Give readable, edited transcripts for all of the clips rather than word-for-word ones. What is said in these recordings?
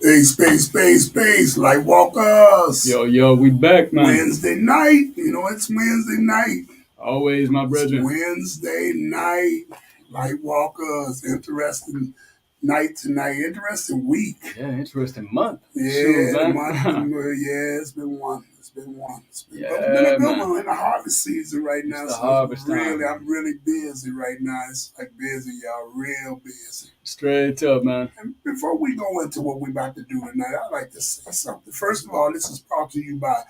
Space. Lightwalkers. Yo, we back, man. Wednesday night. It's Wednesday night. Always, my brother. Wednesday night. Lightwalkers. Interesting night tonight. Interesting week. Yeah, interesting month. Yeah, it's been one. It's been a good one in the harvest season right now. It's the harvest time. I'm really busy right now. It's like busy, y'all. Real busy. Straight up, man. And before we go into what we're about to do tonight, I'd like to say something. First of all, this is brought to you by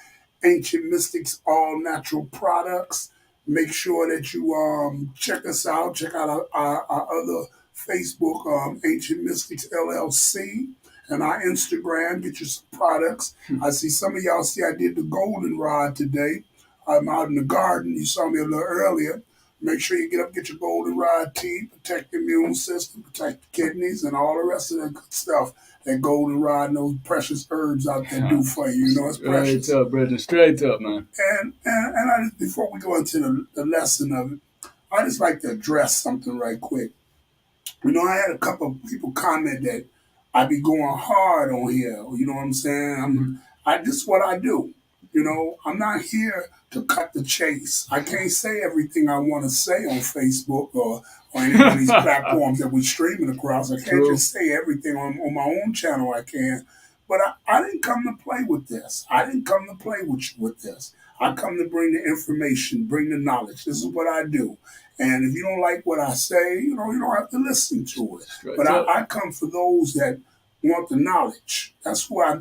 Ancient Mystics All Natural Products. Make sure that you check us out. Check out our other Facebook, Ancient Mystics LLC, and our Instagram. Get you some products. I see some of y'all see I did the goldenrod today. I'm out in the garden. You saw me a little earlier. Make sure you get up, get your goldenrod tea, protect the immune system, protect the kidneys, and all the rest of that good stuff that goldenrod and those precious herbs out there do for you. It's precious. Straight up, brother. Straight up, man. And I just, before we go into the lesson of it, I just like to address something right quick. I had a couple of people comment that I be going hard on here. You know what I'm saying? This is what I do. I'm not here to cut the chase. I can't say everything I want to say on Facebook or any of these platforms that we're streaming across. I can't just say everything on my own channel. I can. But I didn't come to play with this. I didn't come to play with this. I come to bring the information, bring the knowledge. This is what I do. And if you don't like what I say, you don't have to listen to it. But I come for those that want the knowledge. That's who I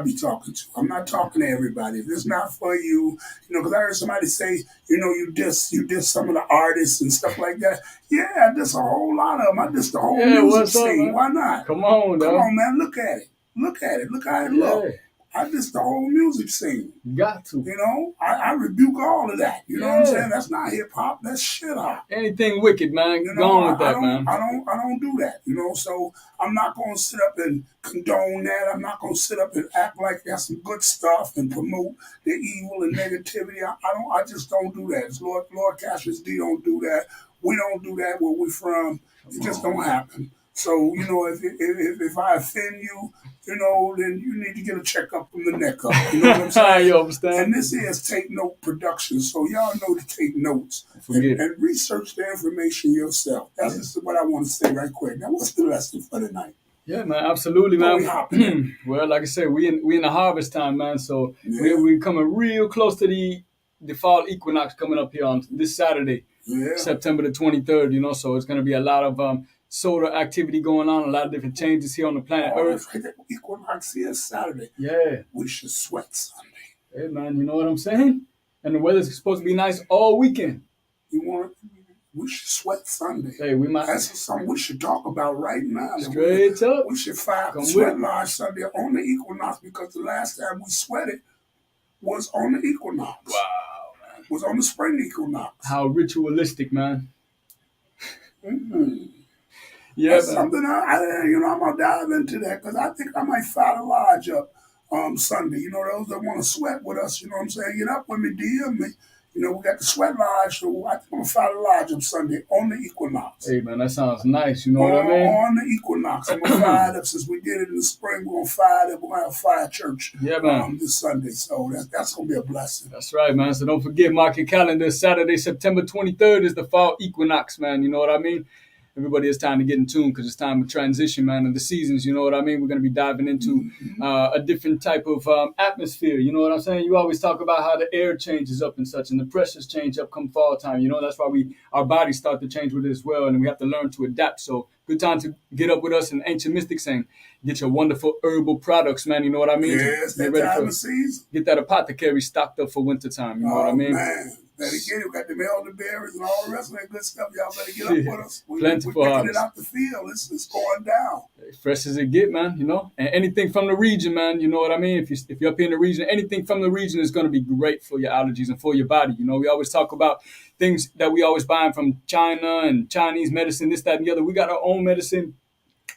be talking to. I'm not talking to everybody. If it's not for you, because I heard somebody say, you diss some of the artists and stuff like that. Yeah, I diss a whole lot of them. I diss the whole music scene. Man? Why not? Come on, man. Look at it. Look how it look. I diss the whole music scene. You got to. I rebuke all of that. You know what I'm saying? That's not hip hop. That's shit hop. Anything wicked, man. Go on with that, man. I don't do that. So I'm not going to sit up and condone that. I'm not going to sit up and act like that's some good stuff and promote the evil and negativity. I just don't do that. Lord Cassius D don't do that. We don't do that where we're from. It just don't happen. So, if I offend you, then you need to get a checkup from the neck up. You know what I'm saying? You understand? And this is Take Note Production. So y'all know to take notes and research the information yourself. That's just what I want to say right quick. Now, what's the lesson for tonight? Yeah, man, absolutely, man. Well, like I said, we in the harvest time, man. So we're coming real close to the fall equinox coming up here on this Saturday, September the 23rd. So it's gonna be a lot of solar activity going on, a lot of different changes here on the planet Earth. Right. Equinox here Saturday. Yeah. We should sweat Sunday. Hey, man, you know what I'm saying? And the weather's supposed to be nice all weekend. We should sweat Sunday. Hey, That's something we should talk about right now. Straight up. We should sweat lodge Sunday on the equinox because the last time we sweated was on the equinox. Wow, man. Was on the spring equinox. How ritualistic, man. Mm-hmm. Yeah, that's something I'm gonna dive into that because I think I might fire the lodge up Sunday. Those that want to sweat with us, you know what I'm saying? Get up with me, DM me. We got the sweat lodge, so I think I'm gonna fire the lodge up Sunday on the equinox. Hey man, that sounds nice. You know what I mean? On the equinox, I'm gonna fire it up. Since we did it in the spring, we're gonna fire it up. We're gonna have fire church. Yeah, man. This Sunday, so that's gonna be a blessing. That's right, man. So don't forget, mark your calendar. Saturday, September 23rd is the fall equinox, man. You know what I mean? Everybody, it's time to get in tune because it's time to transition, man, of the seasons. You know what I mean? We're going to be diving into a different type of atmosphere. You know what I'm saying? You always talk about how the air changes up and such, and the pressures change up come fall time. That's why our bodies start to change with it as well, and we have to learn to adapt. So good time to get up with us in Ancient Mystics and get your wonderful herbal products, man. You know what I mean? Yes, that time of season. Get that apothecary stocked up for winter time. You know what I mean? Man. Better get it. We got the elderberries and all the rest of that good stuff. Y'all better get up with us. We're picking it out the field. It's going down. Fresh as it get, man, And anything from the region, man, you know what I mean? If you're up here in the region, anything from the region is going to be great for your allergies and for your body. We always talk about things that we always buying from China and Chinese medicine, this, that, and the other. We got our own medicine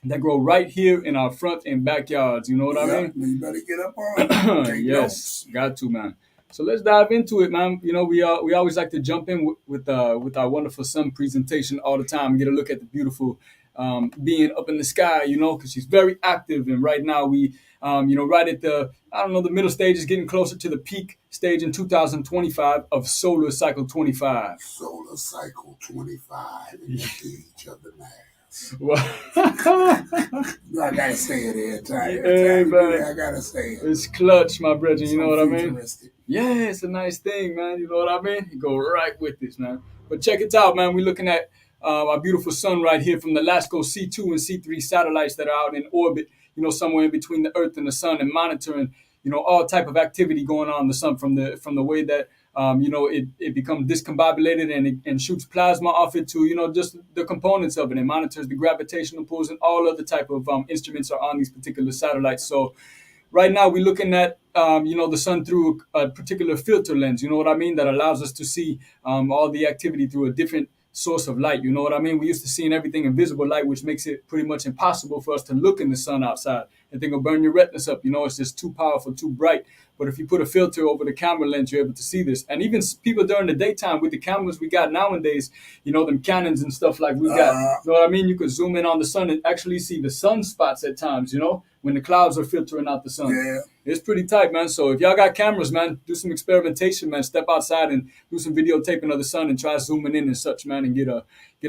that grow right here in our front and backyards. You know what I mean? You better get up on it. Yes, got to, man. So let's dive into it, man. We always like to jump in with our wonderful sun presentation all the time and get a look at the beautiful being up in the sky, because she's very active. And right now we, right at the, I don't know, the middle stage is getting closer to the peak stage in 2025 of solar cycle 25. Solar cycle 25 and each other now. Well, I gotta say it every time. hey, man, I gotta say it. it's clutch, my brother. You know what I mean? Futuristic. Yeah, it's a nice thing, man. You know what I mean? You go right with this, man. But check it out, man. We're looking at our beautiful sun right here from the LASCO C2 and C3 satellites that are out in orbit, somewhere in between the Earth and the sun, and monitoring, all type of activity going on in the sun from the way that it becomes discombobulated and shoots plasma off it to, just the components of it, and monitors the gravitational pulls, and all other type of instruments are on these particular satellites. So right now we're looking at the sun through a particular filter lens, you know what I mean, that allows us to see all the activity through a different source of light, you know what I mean. We used to seeing everything in visible light, which makes it pretty much impossible for us to look in the sun outside. The thing will burn your retinas up, it's just too powerful, too bright. But if you put a filter over the camera lens, you're able to see this. And even people during the daytime with the cameras we got nowadays, them Canons and stuff like we got, you know what I mean? You could zoom in on the sun and actually see the sunspots at times, when the clouds are filtering out the sun. Yeah. It's pretty tight, man. So if y'all got cameras, man, do some experimentation, man. Step outside and do some videotaping of the sun and try zooming in and such, man, and get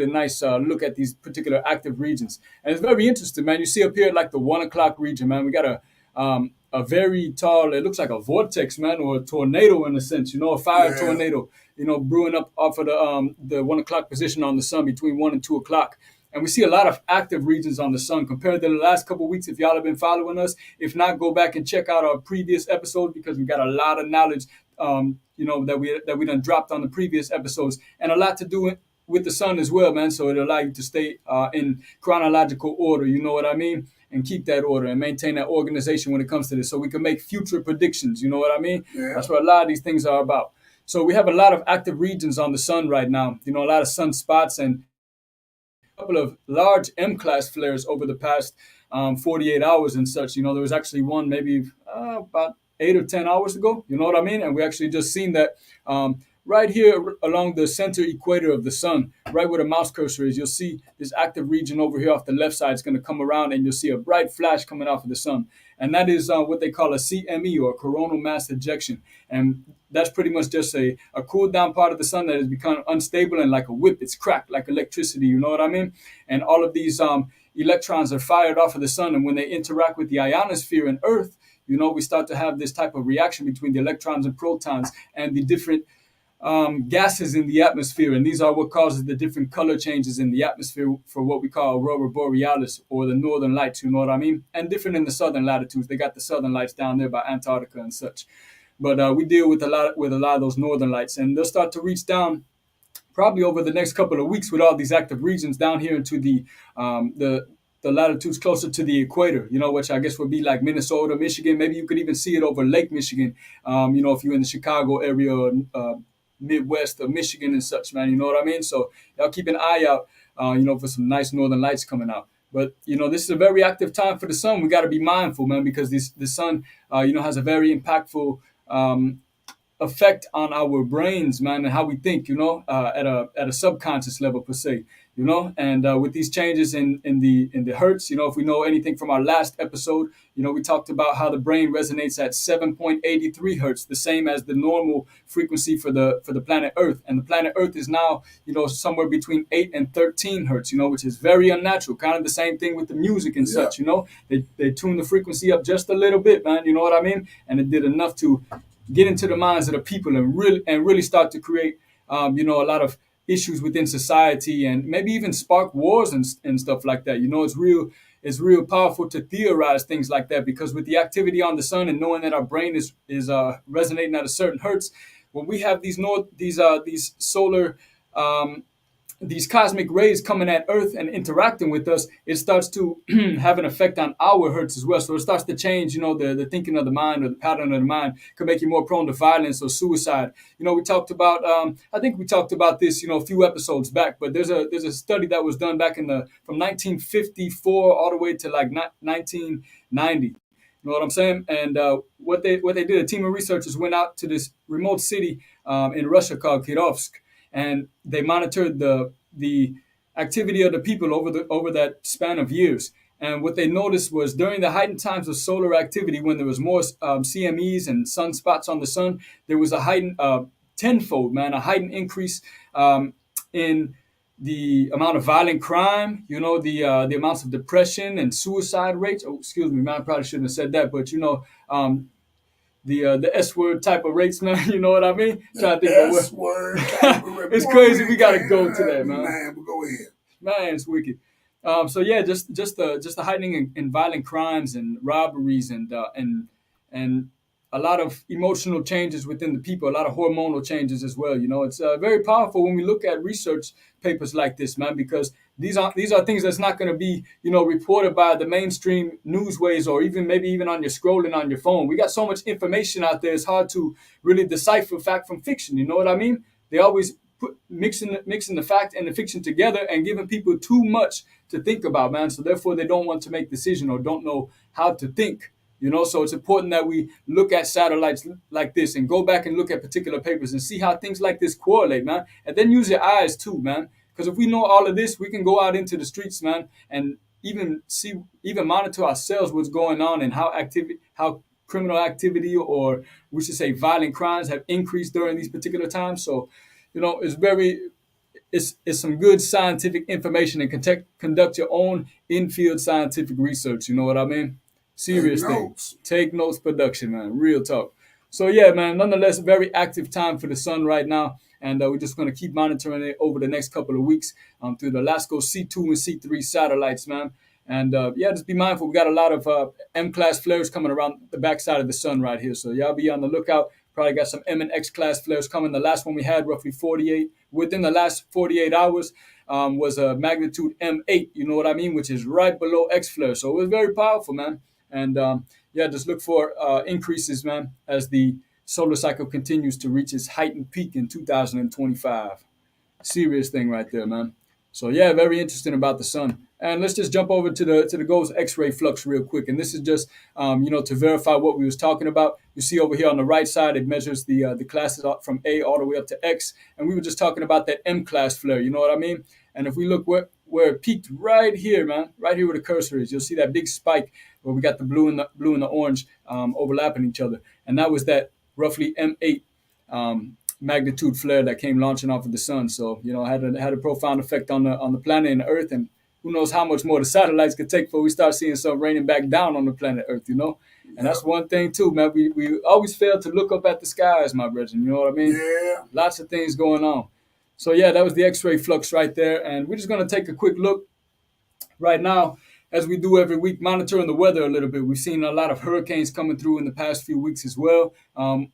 a nice look at these particular active regions. And it's very interesting, man. You see up here like the 1 o'clock region, man. We got a very tall, it looks like a vortex, man, or a tornado in a sense, a fire tornado, brewing up off of the 1 o'clock position on the sun between 1 and 2 o'clock. And we see a lot of active regions on the sun compared to the last couple of weeks. If y'all have been following us, if not, go back and check out our previous episodes, because we got a lot of knowledge, that we done dropped on the previous episodes, and a lot to do with the sun as well, man. So it'll allow you to stay in chronological order, you know what I mean, and keep that order and maintain that organization when it comes to this, so we can make future predictions. You know what I mean? Yeah. That's what a lot of these things are about. So we have a lot of active regions on the sun right now. A lot of sunspots and couple of large M-class flares over the past 48 hours and such. There was actually one maybe about 8 or 10 hours ago. You know what I mean? And we actually just seen that right here along the center equator of the sun, right where the mouse cursor is. You'll see this active region over here off the left side is going to come around, and you'll see a bright flash coming off of the sun. And that is what they call a CME, or coronal mass ejection. And that's pretty much just a cooled down part of the sun that has become unstable, and like a whip, it's cracked like electricity, you know what I mean? And all of these electrons are fired off of the sun, and when they interact with the ionosphere and Earth, we start to have this type of reaction between the electrons and protons and the different gases in the atmosphere. And these are what causes the different color changes in the atmosphere for what we call aurora borealis, or the northern lights, you know what I mean? And different in the southern latitudes. They got the southern lights down there by Antarctica and such. But we deal with a lot of those northern lights, and they'll start to reach down probably over the next couple of weeks with all these active regions down here into the latitudes closer to the equator, which I guess would be like Minnesota, Michigan. Maybe you could even see it over Lake Michigan, if you're in the Chicago area, or Midwest of Michigan and such, man. You know what I mean? So y'all keep an eye out, for some nice northern lights coming out. But, this is a very active time for the sun. We got to be mindful, man, because the sun, has a very impactful effect on our brains, man, and how we think, at a subconscious level per se, and with these changes in the hertz, if we know anything from our last episode, we talked about how the brain resonates at 7.83 hertz, the same as the normal frequency for the planet Earth. And the planet Earth is now, somewhere between 8 and 13 hertz, which is very unnatural. Kind of the same thing with the music and such, they tune the frequency up just a little bit, man, you know what I mean? And it did enough to get into the minds of the people and really start to create, a lot of issues within society, and maybe even spark wars and stuff like that. It's real powerful to theorize things like that, because with the activity on the sun and knowing that our brain is resonating at a certain hertz, when we have these solar these cosmic rays coming at Earth and interacting with us, it starts to have an effect on our hertz as well. So it starts to change, the thinking of the mind, or the pattern of the mind, could make you more prone to violence or suicide. We talked about, I think we talked about this, a few episodes back, but there's a study that was done back from 1954 all the way to like 1990. You know what I'm saying? And what they did, a team of researchers went out to this remote city in Russia called Kirovsk, and they monitored the activity of the people over that span of years. And what they noticed was during the heightened times of solar activity, when there was more CMEs and sunspots on the sun, there was a heightened tenfold, man, a heightened increase in the amount of violent crime, the amounts of depression and suicide rates. Oh, excuse me, man, I probably shouldn't have said that, but the S word type of rates, man. You know what I mean? The Trying to think of S word type of it's report. crazy. We gotta go to that, man. Man, but go ahead. Man, it's wicked. So yeah, just the heightening in violent crimes and robberies and a lot of emotional changes within the people, a lot of hormonal changes as well. It's very powerful when we look at research papers like this, man, because these are things that's not going to be reported by the mainstream newsways or even maybe even on your scrolling on your phone. We got so much information out there; it's hard to really decipher fact from fiction. You know what I mean? They always mixing the fact and the fiction together and giving people too much to think about, man. So therefore, they don't want to make decision or don't know how to think. So it's important that we look at satellites like this and go back and look at particular papers and see how things like this correlate, man. And then use your eyes too, man. Because if we know all of this, we can go out into the streets, man, and even monitor ourselves what's going on and how criminal activity, or we should say violent crimes, have increased during these particular times. So, it's some good scientific information, and conduct your own in-field scientific research. You know what I mean? Serious thing. Take notes production, man. Real talk. So yeah, man, nonetheless, very active time for the sun right now. And we're just going to keep monitoring it over the next couple of weeks through the LASCO C2 and C3 satellites, man. And yeah, just be mindful. We got a lot of M-class flares coming around the backside of the sun right here. So y'all be on the lookout. Probably got some M and X-class flares coming. The last one we had, roughly 48, within the last 48 hours, was a magnitude M8, you know what I mean, which is right below X flare. So it was very powerful, man. And yeah, just look for increases, man, as the solar cycle continues to reach its heightened peak in 2025. Serious thing right there, man. So yeah, very interesting about the sun. And let's just jump over to the GOES X-ray flux real quick. And this is just to verify what we was talking about. You see over here on the right side, it measures the classes from A all the way up to X. And we were just talking about that M class flare. You know what I mean? And if we look where it peaked right here, man, right here where the cursor is, you'll see that big spike where we got the blue and the orange overlapping each other. And that was that roughly M8 magnitude flare that came launching off of the sun. So had a profound effect on the planet and the Earth, and who knows how much more the satellites could take before we start seeing some raining back down on the planet Earth. And that's one thing too, man. We always fail to look up at the skies, my brethren. You know what I mean? Yeah. Lots of things going on. So yeah, that was the X-ray flux right there, and we're just gonna take a quick look right now, as we do every week, monitoring the weather a little bit. We've seen a lot of hurricanes coming through in the past few weeks as well.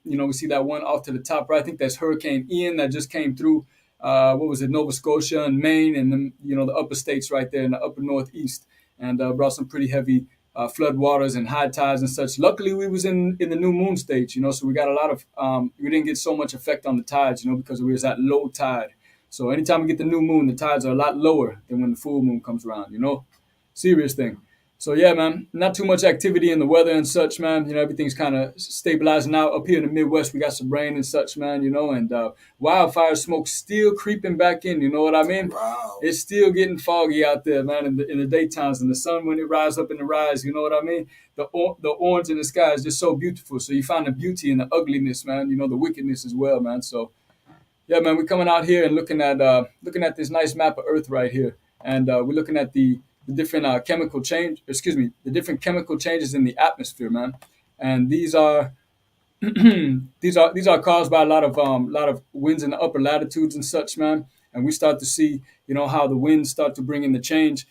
We see that one off to the top right. I think that's Hurricane Ian that just came through. Nova Scotia and Maine, and then the upper states right there in the upper northeast, and brought some pretty heavy flood waters and high tides and such. Luckily, we was in the new moon stage, so we got a lot of we didn't get so much effect on the tides, because we was at low tide. So anytime we get the new moon, the tides are a lot lower than when the full moon comes around. Serious thing. So yeah, man, not too much activity in the weather and such, man. Everything's kind of stabilizing out. Up here in the Midwest, we got some rain and such, man. And wildfire smoke still creeping back in. You know what I mean? Wow. It's still getting foggy out there, man, in the daytimes, and the sun when it rises up in the rise. You know what I mean? The orange in the sky is just so beautiful. So you find the beauty in the ugliness, man. The wickedness as well, man. So yeah, man, we're coming out here and looking at this nice map of Earth right here, and we're looking at the different the different chemical changes in the atmosphere, man. And these are these are caused by a lot of winds in the upper latitudes and such, man. And we start to see, how the winds start to bring in the change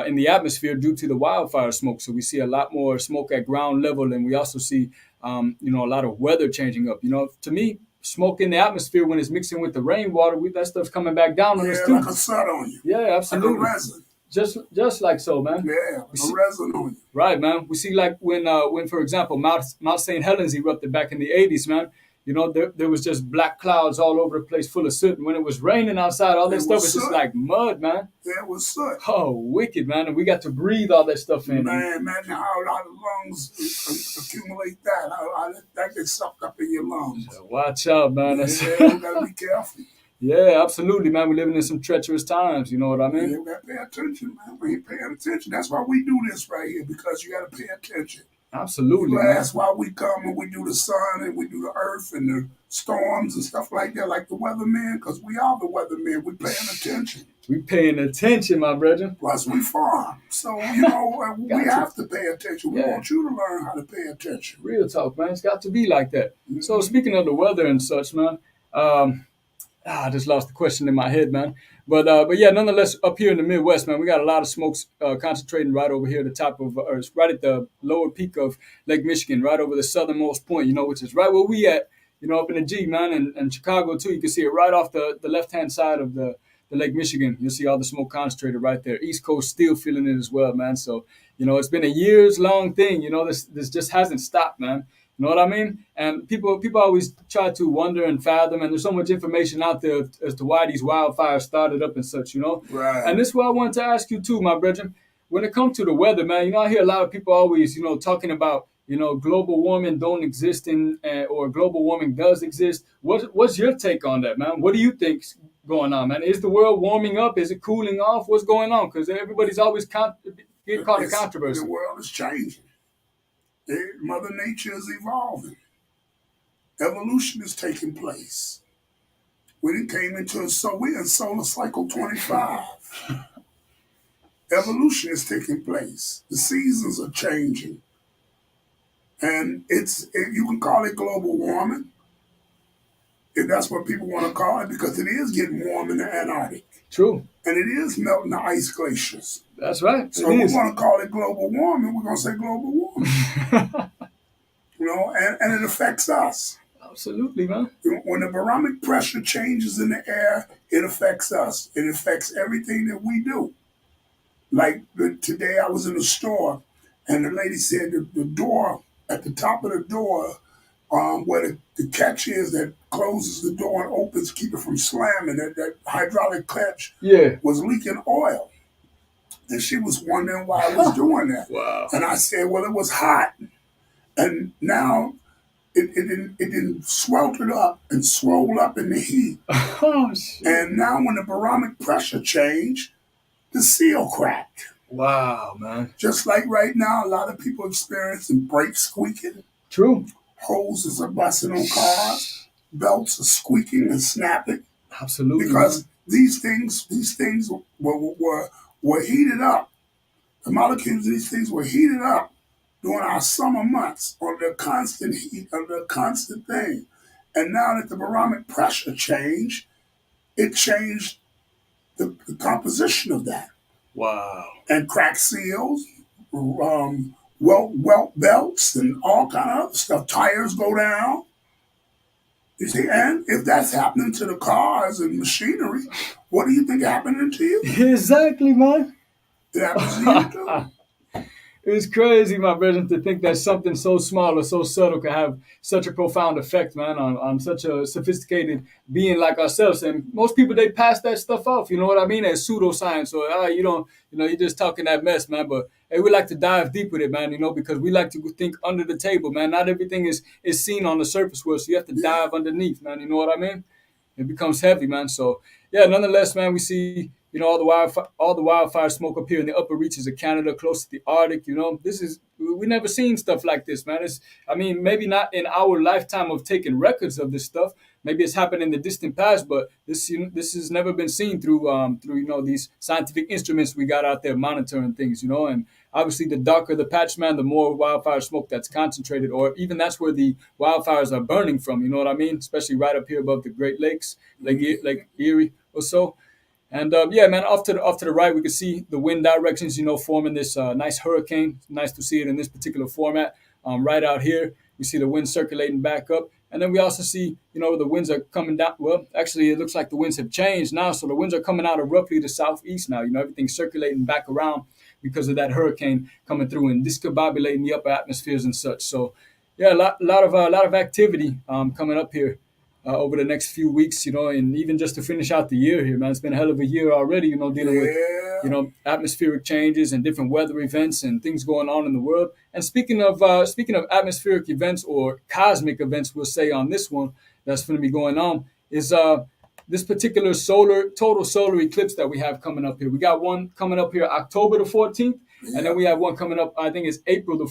in the atmosphere due to the wildfire smoke. So we see a lot more smoke at ground level, and we also see, a lot of weather changing up. To me, smoke in the atmosphere when it's mixing with the rainwater, that stuff's coming back down on us too. Like a sun on you. Yeah, absolutely. Like a resin. Just like so, man. Yeah, a resin on you. Right, man. We see like when for example, Mount St. Helens erupted back in the 80s, man. There was just black clouds all over the place full of soot. And when it was raining outside, all that stuff was just like mud, man. Yeah, it was soot. Oh, wicked, man. And we got to breathe all that stuff in. Man, imagine how a lot of lungs accumulate that. How that gets sucked up in your lungs. Watch out, man. Yeah, you gotta be careful. Yeah, absolutely, man. We're living in some treacherous times. You know what I mean? Yeah, we gotta pay attention, man. We ain't paying attention. That's why we do this right here, because you gotta pay attention. Absolutely, People man. ask why we come and we do the sun and we do the earth and the storms and stuff like that, like the weatherman, because we are the weathermen. We paying attention. We paying attention, my brother. Plus, we farm. So, we Got to. have to pay attention. We Yeah. want you to learn how to pay attention. Real talk, man. It's got to be like that. So Hmm. speaking of the weather and such, man, um, I just lost the question in my head, man. But yeah, nonetheless, up here in the Midwest, man, we got a lot of smokes concentrating right over here at the top of, or it's right at the lower peak of Lake Michigan, right over the southernmost point, which is right where we at, up in the G, man, and Chicago too. You can see it right off the left hand side of the Lake Michigan. You'll see all the smoke concentrated right there. East Coast still feeling it as well, man. So it's been a years long thing. This just hasn't stopped, man. You know what I mean? And people always try to wonder and fathom, and there's so much information out there as to why these wildfires started up and such. Right. And this is what I wanted to ask you too, my brethren. When it comes to the weather, man, I hear a lot of people always, talking about, global warming don't exist or global warming does exist. What's your take on that, man? What do you think's going on, man? Is the world warming up? Is it cooling off? What's going on? Because everybody's always getting caught in The controversy. world is changing. Mother Nature is evolving. Evolution is taking place. We done came we're in solar cycle 25. Evolution is taking place. The seasons are changing. And you can call it global warming, if that's what people want to call it, because it is getting warm in the Antarctic. True. And it is melting the ice glaciers. That's right. So if we want to call it global warming, we're going to say global warming. And it affects us. Absolutely, man. When the barometric pressure changes in the air, it affects us. It affects everything that we do. Like today, I was in a store, and the lady said the door, at the top of the door, where the catch is that closes the door and opens, keep it from slamming, that hydraulic catch Yeah. was leaking oil. And she was wondering why I was doing that. Wow. And I said, well, it was hot. And now it didn't sweltered up and swelled up in the heat. Oh, shit. And now when the barometric pressure changed, the seal cracked. Wow, man. Just like right now, a lot of people experiencing brakes squeaking, True. hoses are busting on cars, belts are squeaking and snapping, Absolutely. because Man. these things were heated up. The molecules of these things were heated up during our summer months on the constant heat of the constant thing. And now that the barometric pressure changed, it changed the composition of that. Wow. And cracked seals, welt belts, and all kind of other stuff. Tires go down. You see, and if that's happening to the cars and machinery, what do you think happening to you? Exactly, man. It happens to you too. It's crazy, my brother, to think that something so small or so subtle can have such a profound effect, man, on such a sophisticated being like ourselves. And most people, they pass that stuff off, you know what I mean, as pseudoscience. Or you don't, you're just talking that mess, man. But hey, we like to dive deep with it, man, because we like to think under the table, man. Not everything is seen on the surface world, so you have to Yeah. dive underneath, man. You know what I mean? It becomes heavy, man. So yeah, nonetheless, man, we see all the wildfire smoke up here in the upper reaches of Canada, close to the Arctic. We never seen stuff like this, man. Maybe not in our lifetime of taking records of this stuff. Maybe it's happened in the distant past, but this has never been seen through these scientific instruments we got out there monitoring things, and obviously the darker the patch, man, the more wildfire smoke that's concentrated, or even that's where the wildfires are burning from. You know what I mean? Especially right up here above the Great Lakes, Lake Erie or so. And yeah, man, off to the right, we can see the wind directions, forming this nice hurricane. It's nice to see it in this particular format. Right out here, we see the wind circulating back up. And then we also see, the winds are coming down. Well, actually, it looks like the winds have changed now. So the winds are coming out of roughly the southeast now. Everything's circulating back around because of that hurricane coming through and discombobulating the upper atmospheres and such. So, yeah, a lot of activity coming up here over the next few weeks, and even just to finish out the year here, man. It's been a hell of a year already, dealing with, Yeah. atmospheric changes and different weather events and things going on in the world. And speaking of atmospheric events or cosmic events, we'll say on this one that's going to be going on is this particular total solar eclipse that we have coming up here. We got one coming up here October the 14th, and then Yeah. we have one coming up. I think it's April the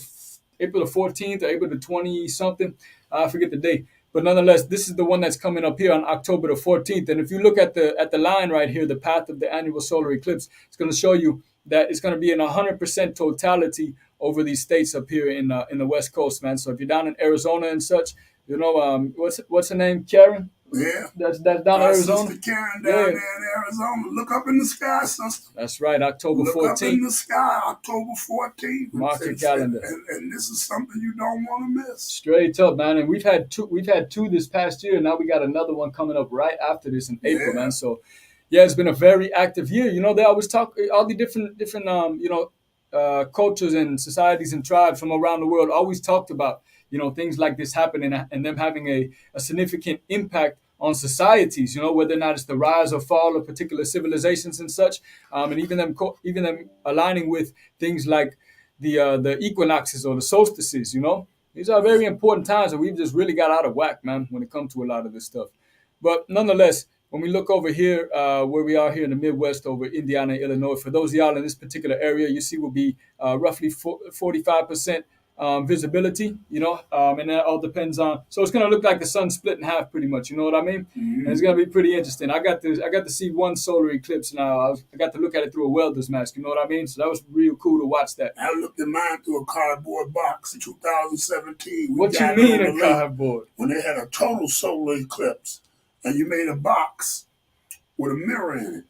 14th or April the 20 something. I forget the date. But nonetheless, this is the one that's coming up here on October the 14th. And if you look at the line right here, the path of the annual solar eclipse, it's going to show you that it's going to be in 100% totality over these states up here in the West Coast, man. So if you're down in Arizona and such, what's her name, Karen? Yeah. That's down in Our Arizona. sister Karen down Yeah, there in Arizona. Look up in the sky, sister. that's right, October Look up in 14th. the sky, October 14th. Mark your calendar. And this is something you don't want to miss. Straight up, man. And we've had two this past year, and now we got another one coming up right after this in April, Yeah. man. So yeah, it's been a very active year. They always talk all the different cultures and societies and tribes from around the world always talked about things like this happening and them having a significant impact on societies, whether or not it's the rise or fall of particular civilizations and such, and even them aligning with things like the equinoxes or the solstices. These are very important times, and we've just really got out of whack, man, when it comes to a lot of this stuff. But nonetheless, when we look over here, where we are here in the Midwest, over Indiana, Illinois, for those of y'all in this particular area, you see will be roughly 45% visibility, and that all depends on. So it's going to look like the sun split in half, pretty much. You know what I mean? And it's Mm-hmm. going to be pretty interesting. I got to see one solar eclipse now. I got to look at it through a welder's mask. You know what I mean? So that was real cool to watch that. I looked at mine through a cardboard box in 2017. We What you got it mean on a the lake cardboard? when they had a total solar eclipse, and you made a box with a mirror in it,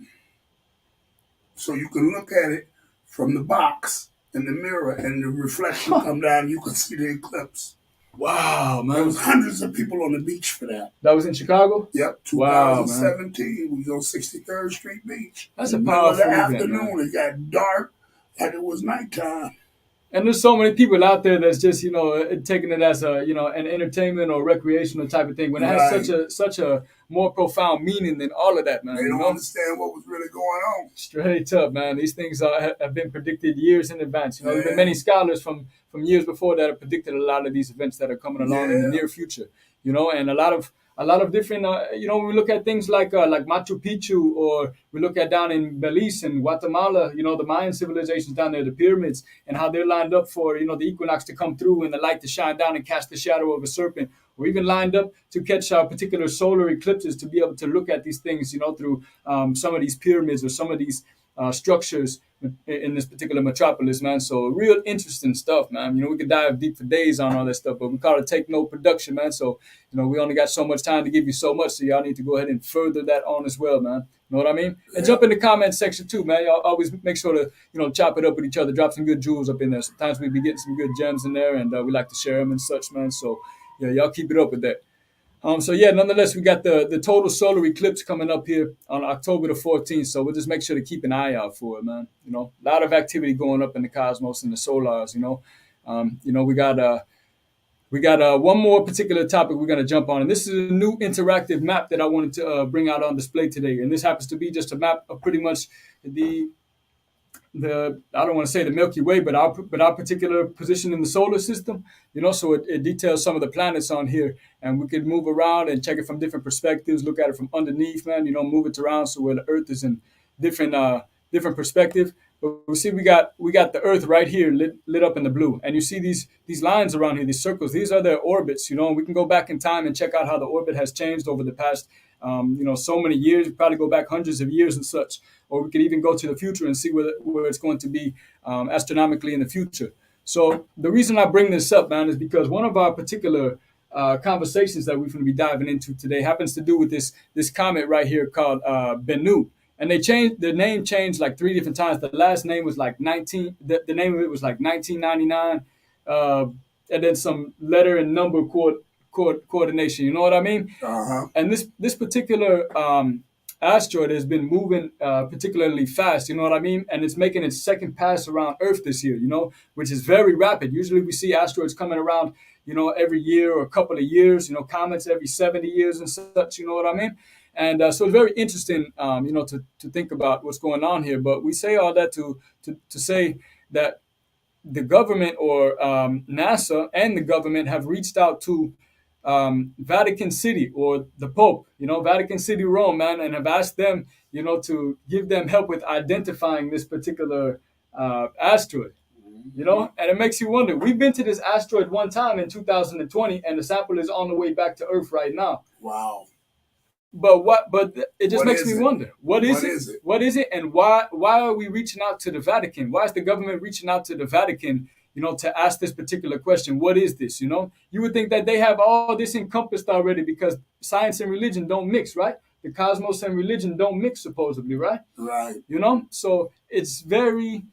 so you can look at it from the box in the mirror, and the reflection come down, and you can see the eclipse. Wow, There man. was hundreds of people on the beach for that. That was in Chicago? Yep, Wow, man. 2017. We was on 63rd Street Beach. That's a In the middle of the powerful event, man. afternoon, it got dark like it was nighttime. And there's so many people out there that's just taking it as an entertainment or recreational type of thing when it has Right. such a more profound meaning than all of that, man. They don't understand what was really going on. Straight up, man. These things have been predicted years in advance. There's been Yeah. many scholars from years before that have predicted a lot of these events that are coming along in the Yeah. near future. And a lot of different. When we look at things like Machu Picchu, or we look at down in Belize and Guatemala. The Mayan civilizations down there, the pyramids, and how they're lined up for the equinox to come through and the light to shine down and cast the shadow of a serpent, or even lined up to catch particular solar eclipses to be able to look at these things, through some of these pyramids or some of these structures in this particular metropolis, man. So real interesting stuff, man. We could dive deep for days on all that stuff, but we call it take note production, man. So, we only got so much time to give you so much, so y'all need to go ahead and further that on as well, man. You know what I mean? And jump in the comment section too, man. Y'all always make sure to, chop it up with each other, drop some good jewels up in there. Sometimes we be getting some good gems in there, and we like to share them and such, man. So, yeah, y'all keep it up with that. So yeah, nonetheless, we got the total solar eclipse coming up here on October the 14th. So we'll just make sure to keep an eye out for it, man. A lot of activity going up in the cosmos and the solars. We got one more particular topic we're gonna jump on, and this is a new interactive map that I wanted to bring out on display today. And this happens to be just a map of pretty much the I don't want to say the Milky Way, but our particular position in the solar system. So it details some of the planets on here, and we could move around and check it from different perspectives, look at it from underneath, man. Move it around so where the Earth is in different perspective. But we see we got the Earth right here lit up in the blue, and you see these lines around here, these circles. These are their orbits. And we can go back in time and check out how the orbit has changed over the past so many years. We probably go back hundreds of years and such, or we could even go to the future and see where it's going to be astronomically in the future. So the reason I bring this up, man, is because one of our particular conversations that we're going to be diving into today happens to do with this comet right here called Bennu. And the name changed like 3 different times. The last name was like the name of it was like 1999, and then some letter and number coordination. You know what I mean? Uh-huh. And this particular asteroid has been moving particularly fast. You know what I mean? And it's making its second pass around Earth this year. Which is very rapid. Usually we see asteroids coming around, every year or a couple of years. Comets every 70 years and such. You know what I mean? And so it's very interesting, to think about what's going on here. But we say all that to say that the government or NASA and the government have reached out to Vatican City or the Pope, Vatican City, Rome, man, and have asked them, to give them help with identifying this particular asteroid. And it makes you wonder. We've been to this asteroid one time in 2020, and the sample is on the way back to Earth right now. Wow. But it just What makes is me it? wonder. What is What it? is it? What is it? And why are we reaching out to the Vatican? Why is the government reaching out to the Vatican, to ask this particular question? What is this? You would think that they have all this encompassed already because science and religion don't mix, right? The cosmos and religion don't mix, supposedly, right? Right. So it's very,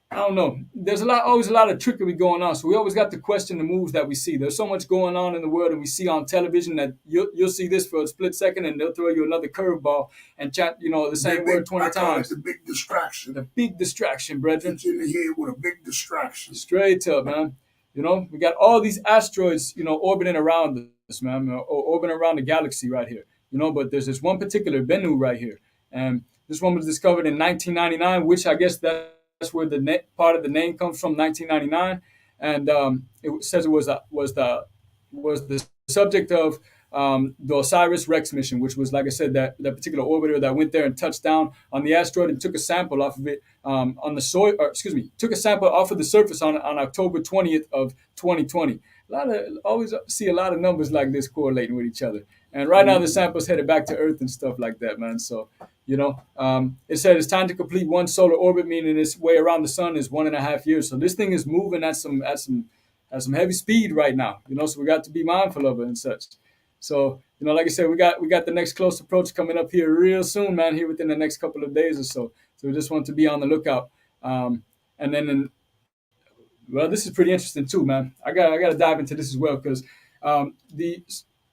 I don't know. There's always a lot of trickery going on. So we always got to question the moves that we see. There's so much going on in the world, and we see on television that you'll see this for a split second, and they'll throw you another curveball and chat, the same word 20 I call times. it the big distraction. The big distraction, brethren. Hit you in the head with a big distraction. Straight up, man. We got all these asteroids, orbiting around us, man, or orbiting around the galaxy right here. But there's this one particular Bennu right here, and this one was discovered in 1999, which I guess that's where the part of the name comes from, 1999, and it says it was the subject of the Osiris Rex mission, which was, like I said, that particular orbiter that went there and touched down on the asteroid and took a sample off of it on the soil, or excuse me, took a sample off of the surface on October 20th of 2020. Always see a lot of numbers like this correlating with each other. And right now the sample's headed back to Earth and stuff like that, man. So, it said it's time to complete one solar orbit, meaning its way around the sun is 1.5 years. So this thing is moving at some heavy speed right now, so we got to be mindful of it and such. So, like I said, we got the next close approach coming up here real soon, man, here within the next couple of days or so. So we just want to be on the lookout. And then, well, this is pretty interesting too, man. I got to dive into this as well because the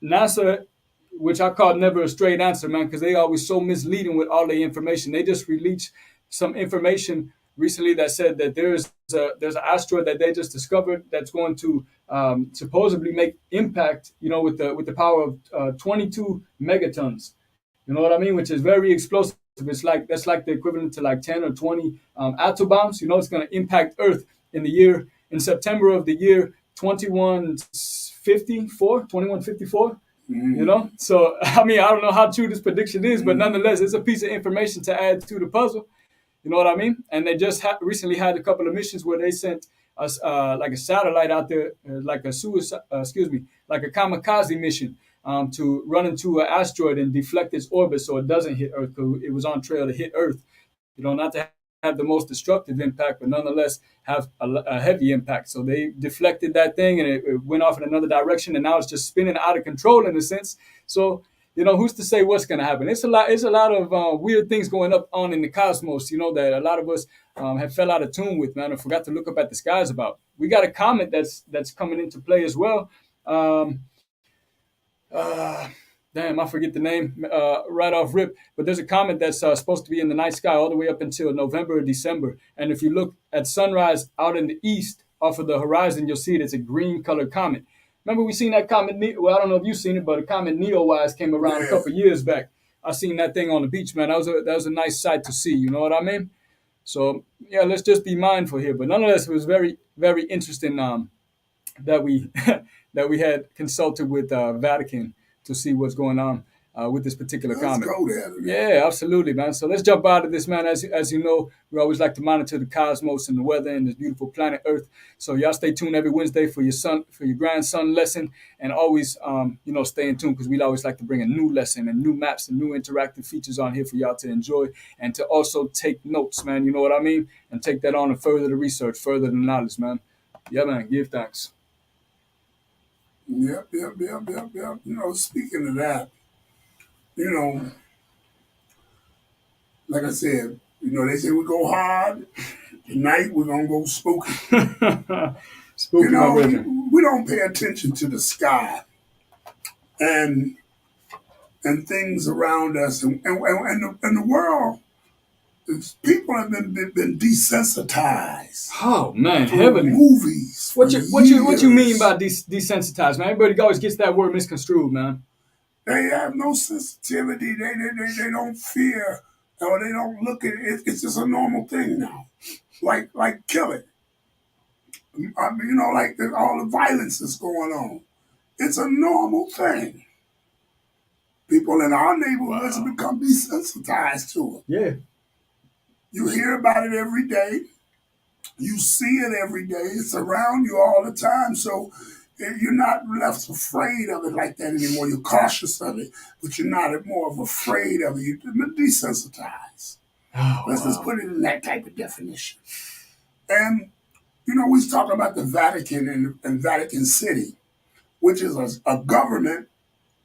NASA, which I call never a straight answer, man, because they always so misleading with all the information. They just released some information recently that said that there's an asteroid that they just discovered that's going to supposedly make impact, with the power of 22 megatons. You know what I mean? Which is very explosive. That's like the equivalent to like 10 or 20 atom bombs. It's going to impact Earth in September of the year 2154. So I mean, I don't know how true this prediction is, but nonetheless, it's a piece of information to add to the puzzle. You know what I mean? And they just recently had a couple of missions where they sent us like a satellite out there, like a like a kamikaze mission to run into an asteroid and deflect its orbit so it doesn't hit Earth. Cause it was on trail to hit Earth. Not to have the most destructive impact, but nonetheless have a heavy impact. So they deflected that thing and it went off in another direction, and now it's just spinning out of control in a sense. So who's to say what's going to happen? It's a lot of weird things going on in the cosmos, that a lot of us have fell out of tune with, man, and forgot to look up at the skies about. We got a comet that's coming into play as well. Damn, I forget the name right off rip, but there's a comet that's supposed to be in the night sky all the way up until November or December. And if you look at sunrise out in the east off of the horizon, you'll see it. It's a green colored comet. Remember, we seen that comet. Well, I don't know if you've seen it, but a comet Neowise came around a couple years back. I seen that thing on the beach, man. That was a nice sight to see. You know what I mean? So yeah, let's just be mindful here. But nonetheless, it was very, very interesting that we that we had consulted with Vatican to see what's going on with this particular comet. Let's go there. Yeah, absolutely, man. So let's jump out of this, man. As you know, we always like to monitor the cosmos and the weather and this beautiful planet Earth. So y'all stay tuned every Wednesday for your grandson lesson, and always, stay in tune because we'd always like to bring a new lesson and new maps and new interactive features on here for y'all to enjoy and to also take notes, man. You know what I mean? And take that on and further the research, further the knowledge, man. Yeah, man. Give thanks. Yep. Speaking of that, like I said, they say we go hard. Tonight we're gonna go spooky. Spooky, my brethren. We don't pay attention to the sky and things around us, and the world. People have been desensitized. Oh man, heavily. Movies. What you mean by desensitized, man? Everybody always gets that word misconstrued, man. They have no sensitivity. They don't fear, or they don't look at it. It's just a normal thing now. Like killing. I mean, like all the violence that's going on. It's a normal thing. People in our neighborhoods have Wow. become desensitized to it. Yeah. You hear about it every day. You see it every day. It's around you all the time. So you're not left afraid of it like that anymore. You're cautious of it, but you're not more of afraid of it. You're desensitized. Oh Let's just wow. put it in that type of definition. And, we was talking about the Vatican and Vatican City, which is a government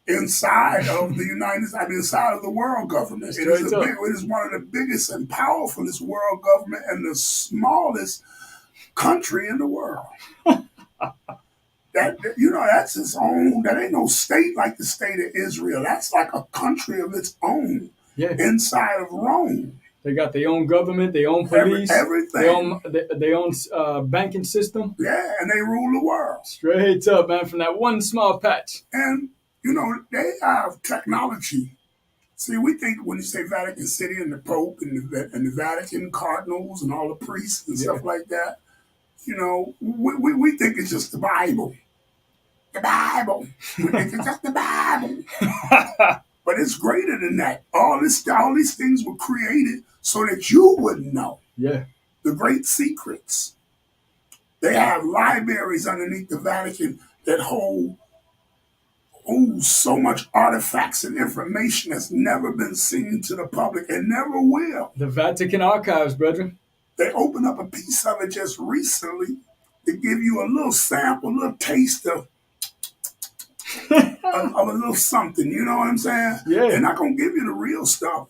inside of the inside of the world government. Straight up. It is one of the biggest and powerfulest world government and the smallest country in the world. That's its own. That ain't no state like the state of Israel. That's like a country of its own Yeah. inside of Rome. They got their own government, their own police, Everything. their own banking system. Yeah, and they rule the world. Straight up, man, from that one small patch. And, they have technology. See, we think when you say Vatican City and the Pope and the Vatican cardinals and all the priests and stuff like that, we think it's just the Bible. The Bible. We think it's just the Bible. But it's greater than that. All these things were created so that you wouldn't know. Yeah. The great secrets. They have libraries underneath the Vatican that hold so much artifacts and information that's never been seen to the public and never will. The Vatican archives, brethren. They opened up a piece of it just recently to give you a little sample, a little taste of a little something. You know what I'm saying? Yeah. They're not gonna give you the real stuff.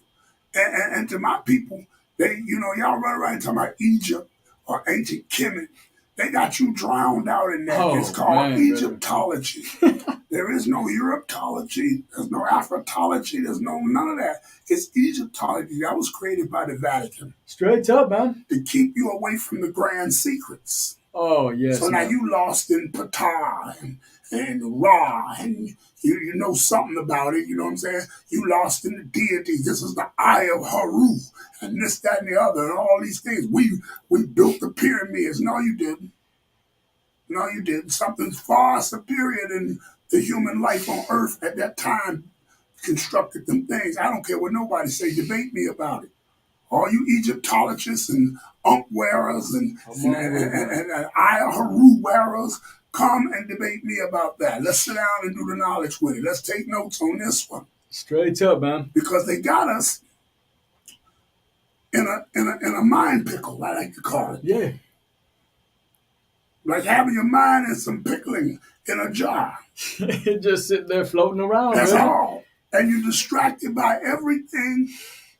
And to my people, y'all run around talking about Egypt or ancient Kemet. They got you drowned out in that. Oh, it's called man, Egyptology. There is no Europology. There's no Afrotology. There's none of that. It's Egyptology. That was created by the Vatican Straight up, man. to keep you away from the grand secrets. Oh, yes. So now man. you lost in Ptah and Ra, and you know something about it. You know what I'm saying? You lost in the deities. This is the Eye of Haru, and this, that, and the other, and all these things. We built the pyramids. No, you didn't. No, you didn't. Something far superior than the human life on Earth at that time constructed them things. I don't care what nobody say. Debate me about it. All you Egyptologists and Ankh wearers and Eye of Haru wearers, come and debate me about that. Let's sit down and do the knowledge with it. Let's take notes on this one. Straight up, man. Because they got us in a mind pickle, I like to call it. Yeah. Like having your mind in some pickling in a jar. Just sitting there floating around. That's man. all. And you're distracted by everything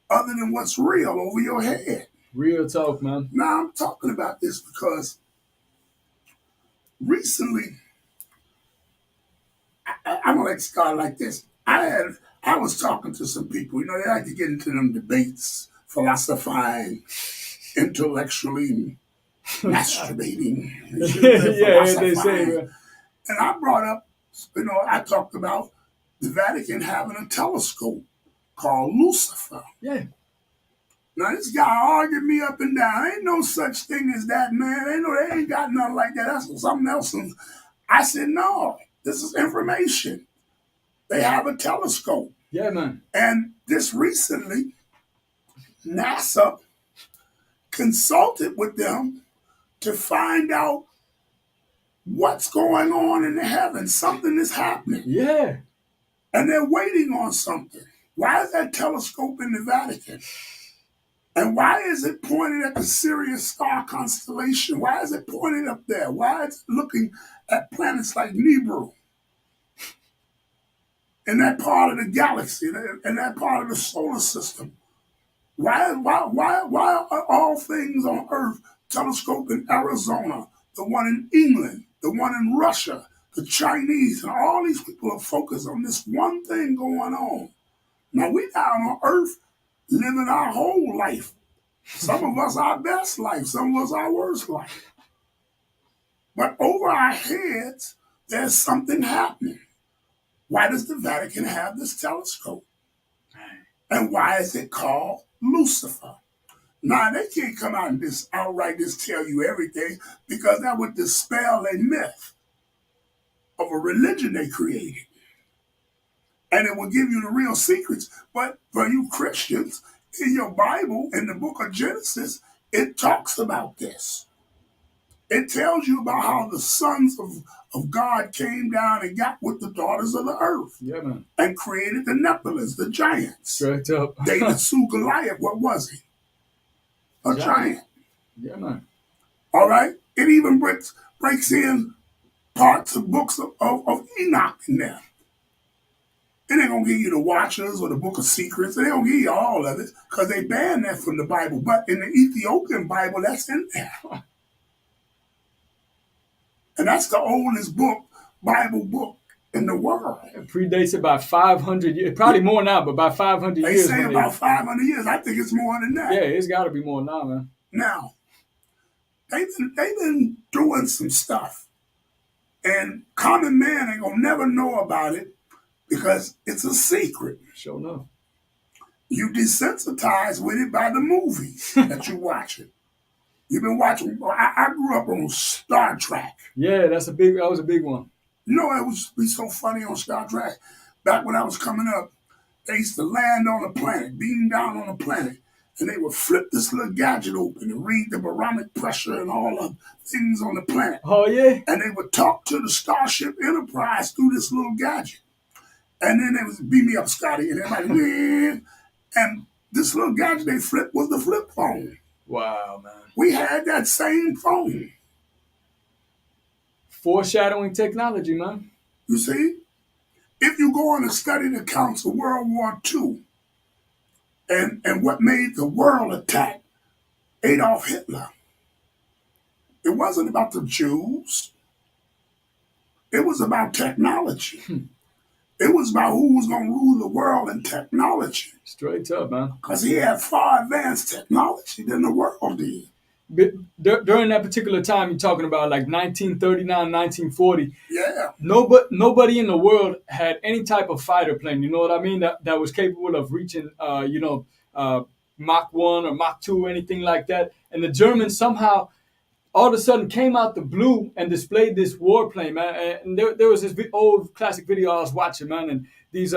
other than what's real over your head. Real talk, man. Now I'm talking about this because recently, I'm gonna let start like this. I was talking to some people. They like to get into them debates, philosophizing, intellectually, masturbating. Yeah, they say, man. And I brought up, I talked about the Vatican having a telescope called Lucifer. Yeah. Now this guy argued me up and down. Ain't no such thing as that, man. They ain't got nothing like that. That's something else. And I said, no, this is information. They have a telescope. Yeah, man. And just recently, NASA consulted with them to find out what's going on in the heavens. Something is happening. Yeah. And they're waiting on something. Why is that telescope in the Vatican? And why is it pointed at the Sirius star constellation? Why is it pointed up there? Why is it looking at planets like Nibiru? In that part of the galaxy, in that part of the solar system. Why are all things on Earth, telescope in Arizona, the one in England, the one in Russia, the Chinese, and all these people are focused on this one thing going on. Now we down on Earth living our whole life. Some of us our best life, some of us our worst life. But over our heads, there's something happening. Why does the Vatican have this telescope? And why is it called Lucifer? Now, they can't come out and outright tell you everything because that would dispel a myth. of a religion they created. And it will give you the real secrets. But for you Christians, in your Bible, in the book of Genesis, it talks about this. It tells you about how the sons of God came down and got with the daughters of the earth. Yeah, man. And created the Nephilims, the giants. Straight up. David slew Goliath. What was he? A giant. Yeah, man. All right? It even breaks in parts of books of Enoch in there. It ain't going to give you the Watchers or the Book of Secrets. They ain't going to give you all of it because they banned that from the Bible. But in the Ethiopian Bible, that's in there. And that's the oldest Bible book in the world. It predates it by 500 years. Probably more now, but by 500 years. They say about 500 years. I think it's more than that. Yeah, it's got to be more now, man. Now, they've been doing some stuff. And common man ain't going to never know about it because it's a secret. Sure enough. You desensitized with it by the movies that you watching. You've been watching. I grew up on Star Trek. Yeah, that was a big one. You know, it was be so funny on Star Trek. Back when I was coming up, they used to land on a planet, beam down on a planet, and they would flip this little gadget open and read the barometric pressure and all the things on the planet. Oh, yeah? And they would talk to the Starship Enterprise through this little gadget. And then they would beam me up, Scotty, and everybody, and this little gadget they flipped was the flip phone. Wow, man. We had that same phone. Foreshadowing technology, man. You see? If you go on and study the accounts of World War II and what made the world attack Adolf Hitler, it wasn't about the Jews. It was about technology. It was about who was going to rule the world in technology. Straight up, man. Because he had far advanced technology than the world did. But during that particular time, you're talking about like 1939, 1940. Yeah. Nobody in the world had any type of fighter plane, you know what I mean, that was capable of reaching, Mach 1 or Mach 2 or anything like that. And the Germans somehow all of a sudden came out the blue and displayed this warplane, man. And there was this old classic video I was watching, man. And these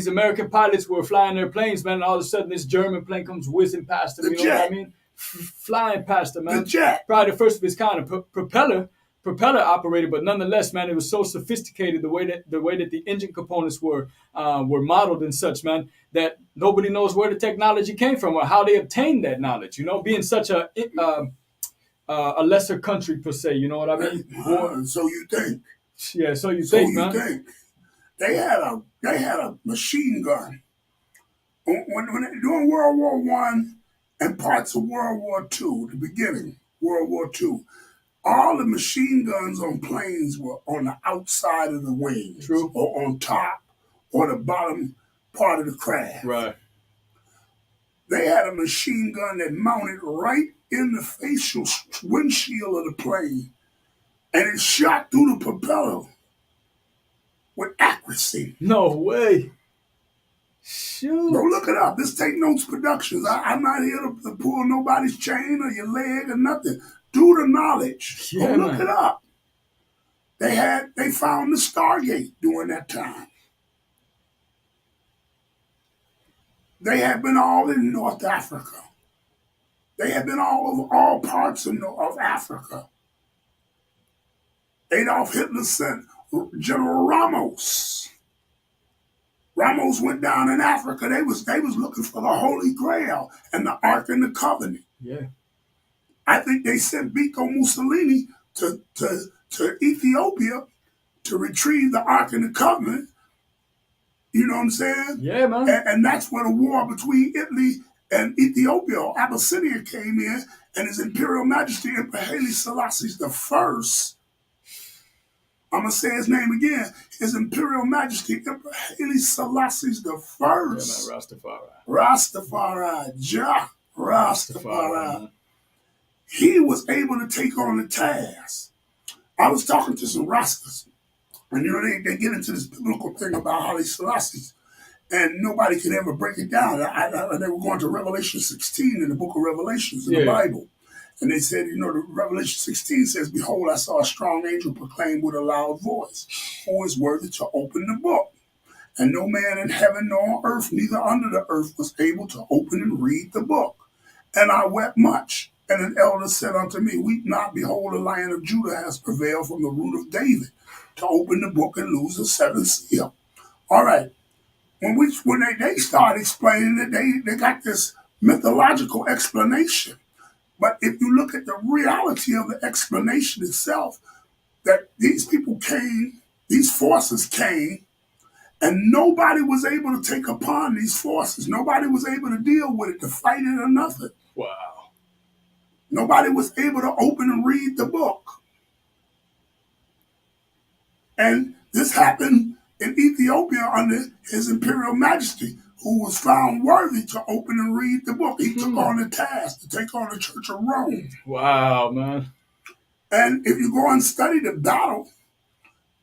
American pilots were flying their planes, man. And all of a sudden this German plane comes whizzing past them. You know what I mean? Flying past them, man. The jet. Probably the first of its kind of propeller operated, but nonetheless, man, it was so sophisticated the way that the engine components were modeled and such, man, that nobody knows where the technology came from or how they obtained that knowledge. You know, being such a lesser country per se. You know what I mean? So you think? Yeah. So you think, man? Think they had a machine gun during World War One and parts of World War Two, the beginning, World War Two. All the machine guns on planes were on the outside of the wings. True. Or on top or the bottom part of the craft. Right. They had a machine gun that mounted right in the facial windshield of the plane, and it shot through the propeller with accuracy. No way. Shoot. Go look it up. This Take Notes Productions. I'm not here to pull nobody's chain or your leg or nothing. Do the knowledge. Yeah, Go look it up. They found the Stargate during that time. They had been all in North Africa. They had been all parts of Africa. Adolf Hitler sent General Ramos. Ramos went down in Africa. They was looking for the Holy Grail and the Ark and the Covenant. Yeah. I think they sent Benito Mussolini to Ethiopia to retrieve the Ark and the Covenant. You know what I'm saying? Yeah, man. And that's where the war between Italy and Ethiopia or Abyssinia came in, and His Imperial Majesty Emperor Haile Selassie I, I'm going to say his name again, His Imperial Majesty Emperor Haile Selassie I. Yeah, man, Rastafari. Man. He was able to take on the task. I was talking to some Rastas, and they get into this biblical thing about Haile Selassie, and nobody could ever break it down. They were going to Revelation 16 in the book of Revelations in the Bible. And they said, the Revelation 16 says, "Behold, I saw a strong angel proclaim with a loud voice, who is worthy to open the book? And no man in heaven nor on earth, neither under the earth, was able to open and read the book. And I wept much. And an elder said unto me, Weep not, behold, the Lion of Judah has prevailed from the root of David to open the book and loose the seventh seal." All right. When they start explaining it, they got this mythological explanation. But if you look at the reality of the explanation itself, that these people came, these forces came, and nobody was able to take upon these forces. Nobody was able to deal with it, to fight it or nothing. Wow. Nobody was able to open and read the book. And this happened in Ethiopia under His Imperial Majesty, who was found worthy to open and read the book. He took on the task to take on the Church of Rome. Wow, man. And if you go and study the battle,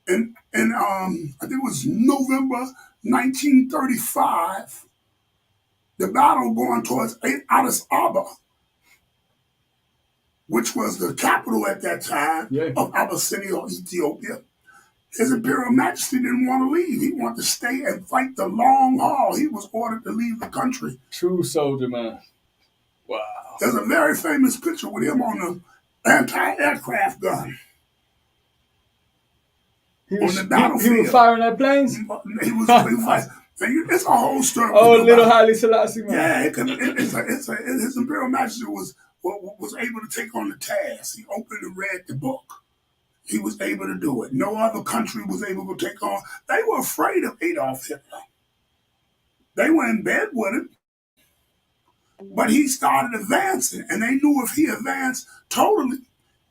in I think it was November 1935, the battle going towards Addis Ababa, which was the capital at that time of Abyssinia or Ethiopia. His Imperial Majesty didn't want to leave. He wanted to stay and fight the long haul. He was ordered to leave the country. True soldier, man. Wow. There's a very famous picture with him on the anti-aircraft gun. He on the battlefield. He was firing at planes? He was firing. It's a whole story. Oh, little Haile Selassie, man. Yeah, His Imperial Majesty was able to take on the task. He opened and read the book. He was able to do it. No other country was able to take on. They were afraid of Adolf Hitler. They were in bed with him. But he started advancing, and they knew if he advanced totally,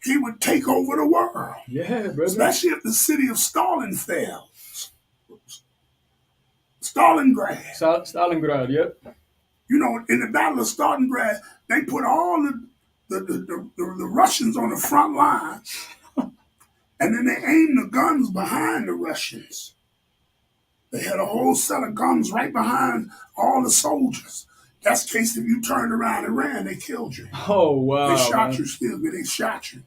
he would take over the world. Yeah, brother. Especially if the city of Stalin fell. Stalingrad. Stalingrad, yep. In the Battle of Stalingrad, they put all the Russians on the front lines, and then they aimed the guns behind the Russians. They had a whole set of guns right behind all the soldiers. That's the case if you turned around and ran, they killed you. Oh, wow. They shot you, excuse me, they shot you.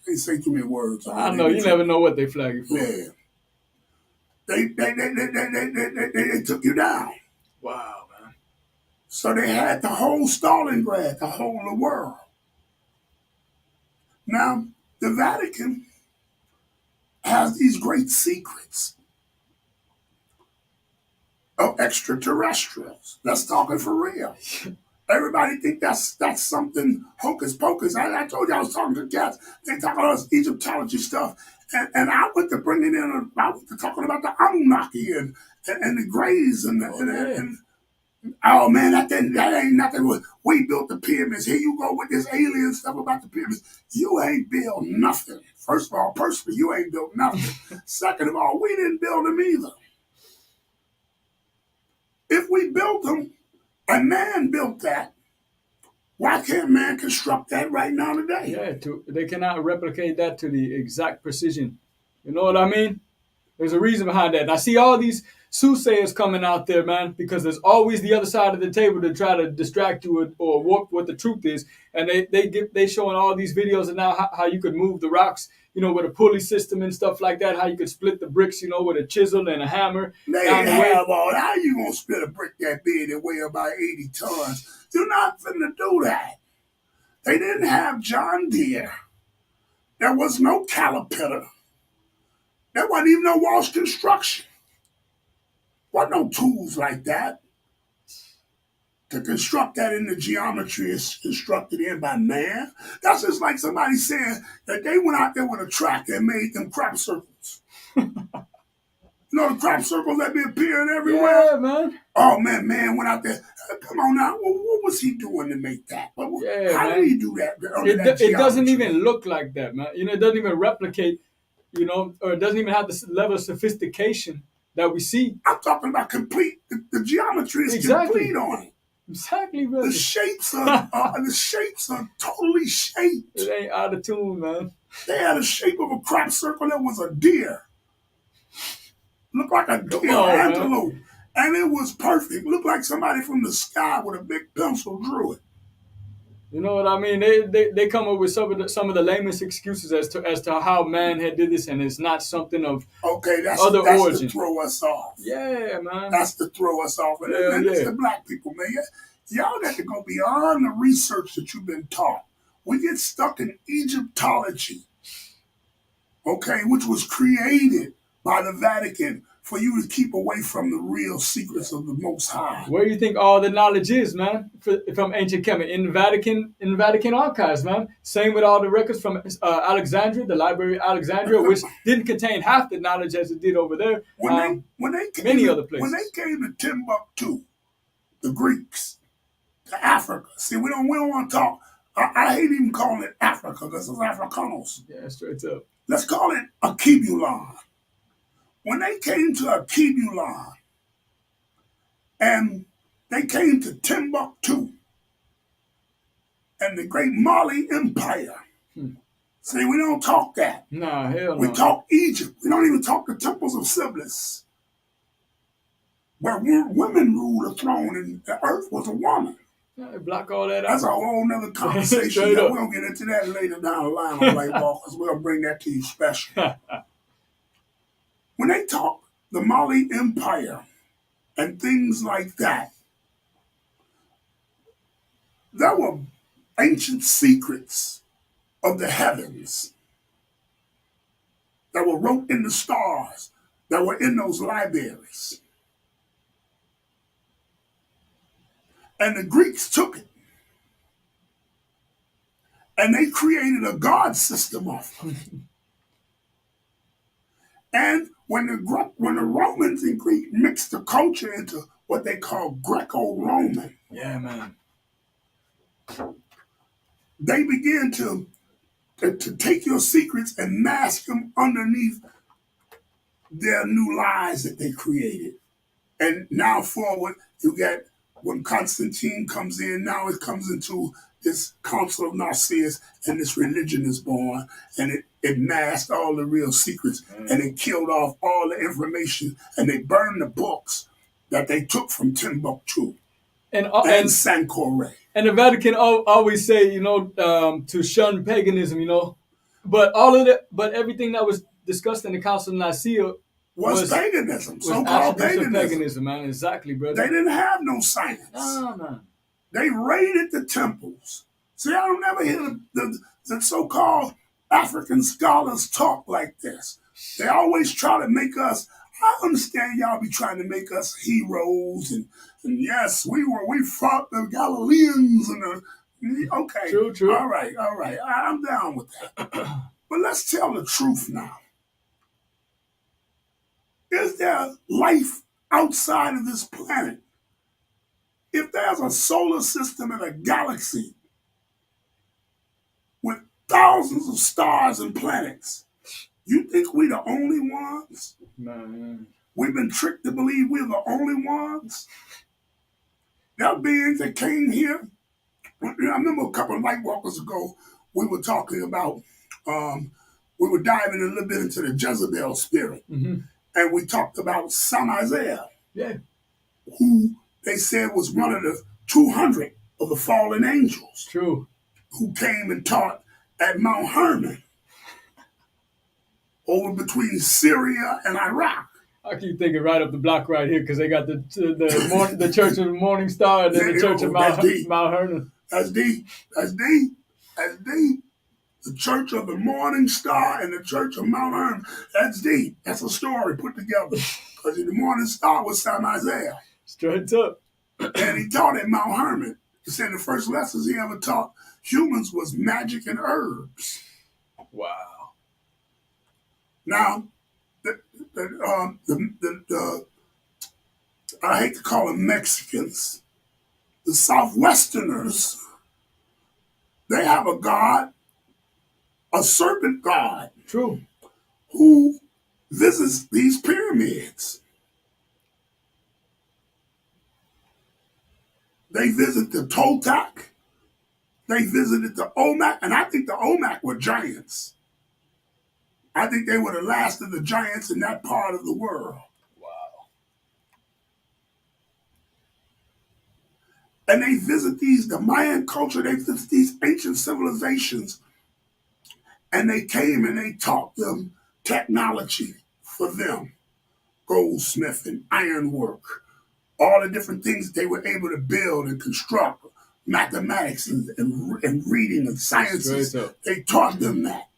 They say too many words. I know, you never know what they flagging for. Yeah. They took you down. Wow, man. So they had the whole Stalingrad, the whole of the world. Now, the Vatican has these great secrets of extraterrestrials. Let's talk it for real. Everybody think that's something hocus pocus. I told you I was talking to cats. They talking about this Egyptology stuff. And I went to bringing in, I went to talking about the Anunnaki and the Greys and oh man, that ain't nothing. We built the pyramids. Here you go with this alien stuff about the pyramids. You ain't built nothing. First of all, personally, you ain't built nothing. Second of all, we didn't build them either. If we built them, and man built that, why can't man construct that right now today? Yeah, they cannot replicate that to the exact precision. You know what I mean? There's a reason behind that. And I see all these soothsayers coming out there, man, because there's always the other side of the table to try to distract you or warp what the truth is. And they showing all these videos of now how you could move the rocks, with a pulley system and stuff like that, how you could split the bricks, with a chisel and a hammer. They have all. How you going to split a brick that big that weigh about 80 tons? You're not finna do that. They didn't have John Deere. There was no Caterpillar. There wasn't even no Walsh Construction. Wasn't no tools like that. To construct that in the geometry is constructed in by man. That's just like somebody saying that they went out there with a tractor and made them crop circles. The crop circles that be appearing everywhere? Yeah, man. Oh, man went out there. Come on now. What was he doing to make that? How did he do that? It doesn't even look like that, man. It doesn't even replicate, or it doesn't even have the level of sophistication that we see. I'm talking about complete. The geometry is complete on it. Exactly, brother. The shapes are totally shaped. It ain't out of tune, man. They had a shape of a crop circle that was a deer. Looked like a deer antelope. Man. And it was perfect. Looked like somebody from the sky with a big pencil drew it. You know what I mean? They come up with some of the lamest excuses as to how man had did this, and it's not something of Okay, other that's to origin. throw us off. Yeah, man. That's to throw us off. Hell And it's yeah. the black people, man. Y'all got to go beyond the research that you've been taught. We get stuck in Egyptology, okay, which was created by the Vatican for you to keep away from the real secrets of the Most High. Where do you think all the knowledge is, man? From ancient Kemet in the Vatican archives, man. Same with all the records from Alexandria, the Library of Alexandria, which didn't contain half the knowledge as it did over there. When they came Many to, other when they places. came to Timbuktu, the Greeks, to Africa. See, we don't want to talk. I hate even calling it Africa because it's Africanos. Yeah, straight up. Let's call it Akibulon. When they came to Akibulon and they came to Timbuktu and the great Mali Empire. See, we don't talk that. Nah, hell no. We talk Egypt. We don't even talk the temples of Siblis, where women ruled the throne and the earth was a woman. Yeah, block all that out. That's a whole nother conversation. Straight up. We'll get into that later down the line on Lightwalkers. We'll bring that to you special. When they talk the Mali Empire and things like that, there were ancient secrets of the heavens that were wrote in the stars that were in those libraries. And the Greeks took it and they created a god system off of it. And when the Romans and Greek mixed the culture into what they call Greco-Roman, Yeah, man. they began to take your secrets and mask them underneath their new lies that they created. And now forward, you get when Constantine comes in, now it comes into this Council of Nicaea, and this religion is born, and it masked all the real secrets, and it killed off all the information, and they burned the books that they took from Timbuktu And Sankore. And the Vatican always say, to shun paganism, but all of that, but everything that was discussed in the Council of Nicaea was paganism, was so-called attributes of paganism. paganism, man. Exactly, brother. They didn't have no science. No, man. They raided the temples. See, I don't ever hear the so-called African scholars talk like this. They always try to make us, I understand y'all be trying to make us heroes, and yes, we fought the Galileans, and okay. True. All right. I'm down with that. But let's tell the truth now. Is there life outside of this planet? If there's a solar system and a galaxy with thousands of stars and planets, you think we the only ones? Man. We've been tricked to believe we're the only ones? There are beings that came here. I remember a couple of Lightwalkers ago, we were talking about, we were diving a little bit into the Jezebel spirit. Mm-hmm. And we talked about Son Isaiah, Yeah. who they said was one of the 200 of the fallen angels. True. Who came and taught at Mount Hermon over between Syria and Iraq. I keep thinking right up the block right here because they got the Church of the Morning Star and then the Church of Mount Hermon. That's deep. The Church of the Morning Star and the Church of Mount Hermon. That's deep. That's a story put together. Because the Morning Star was Son Isaiah. Straight up. And he taught at Mount Hermon. He said the first lessons he ever taught humans was magic and herbs. Wow. Now, I hate to call them Mexicans, the Southwesterners, they have a god, a serpent god. True. Who visits these pyramids. They visit the Toltec. They visited the Olmec, and I think the Olmec were giants. I think they were the last of the giants in that part of the world. Wow. and they visit the Mayan culture, they visit these ancient civilizations, and they came and they taught them technology for them, goldsmith and ironwork, all the different things they were able to build and construct, mathematics and reading and sciences. They taught them that.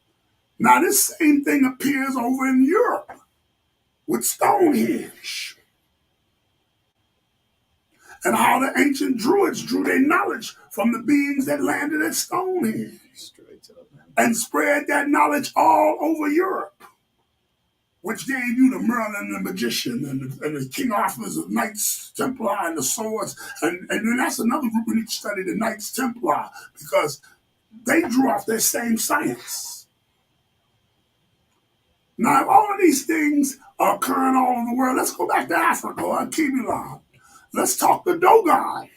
Now this same thing appears over in Europe with Stonehenge, and how the ancient Druids drew their knowledge from the beings that landed at Stonehenge and spread that knowledge all over Europe, which gave you the Merlin the magician and the King Arthur's the Knights Templar and the swords. And then that's another group we need to study, the Knights Templar, because they drew off their same science. Now, if all of these things are occurring all over the world, let's go back to Africa or Kibulan. Let's talk the Dogon,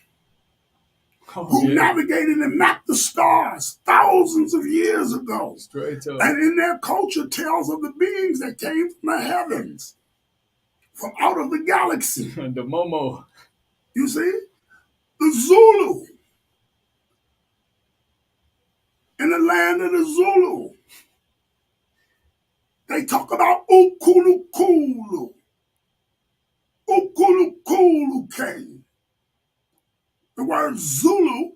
who navigated and mapped the stars thousands of years ago. And in their culture tells of the beings that came from the heavens, from out of the galaxy. The Momo. You see? The Zulu. In the land of the Zulu, they talk about Ukulukulu. Ukulukulu came. The word Zulu,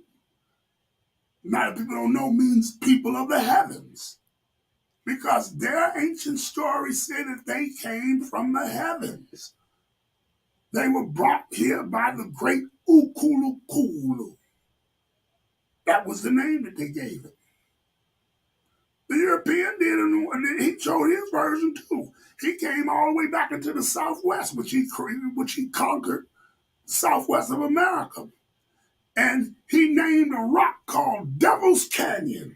a lot of people don't know, means people of the heavens. Because their ancient stories say that they came from the heavens. They were brought here by the great Ukulukulu. That was the name that they gave it. The European did, and he showed his version too. He came all the way back into the Southwest, which he conquered, Southwest of America. And he named a rock called Devil's Canyon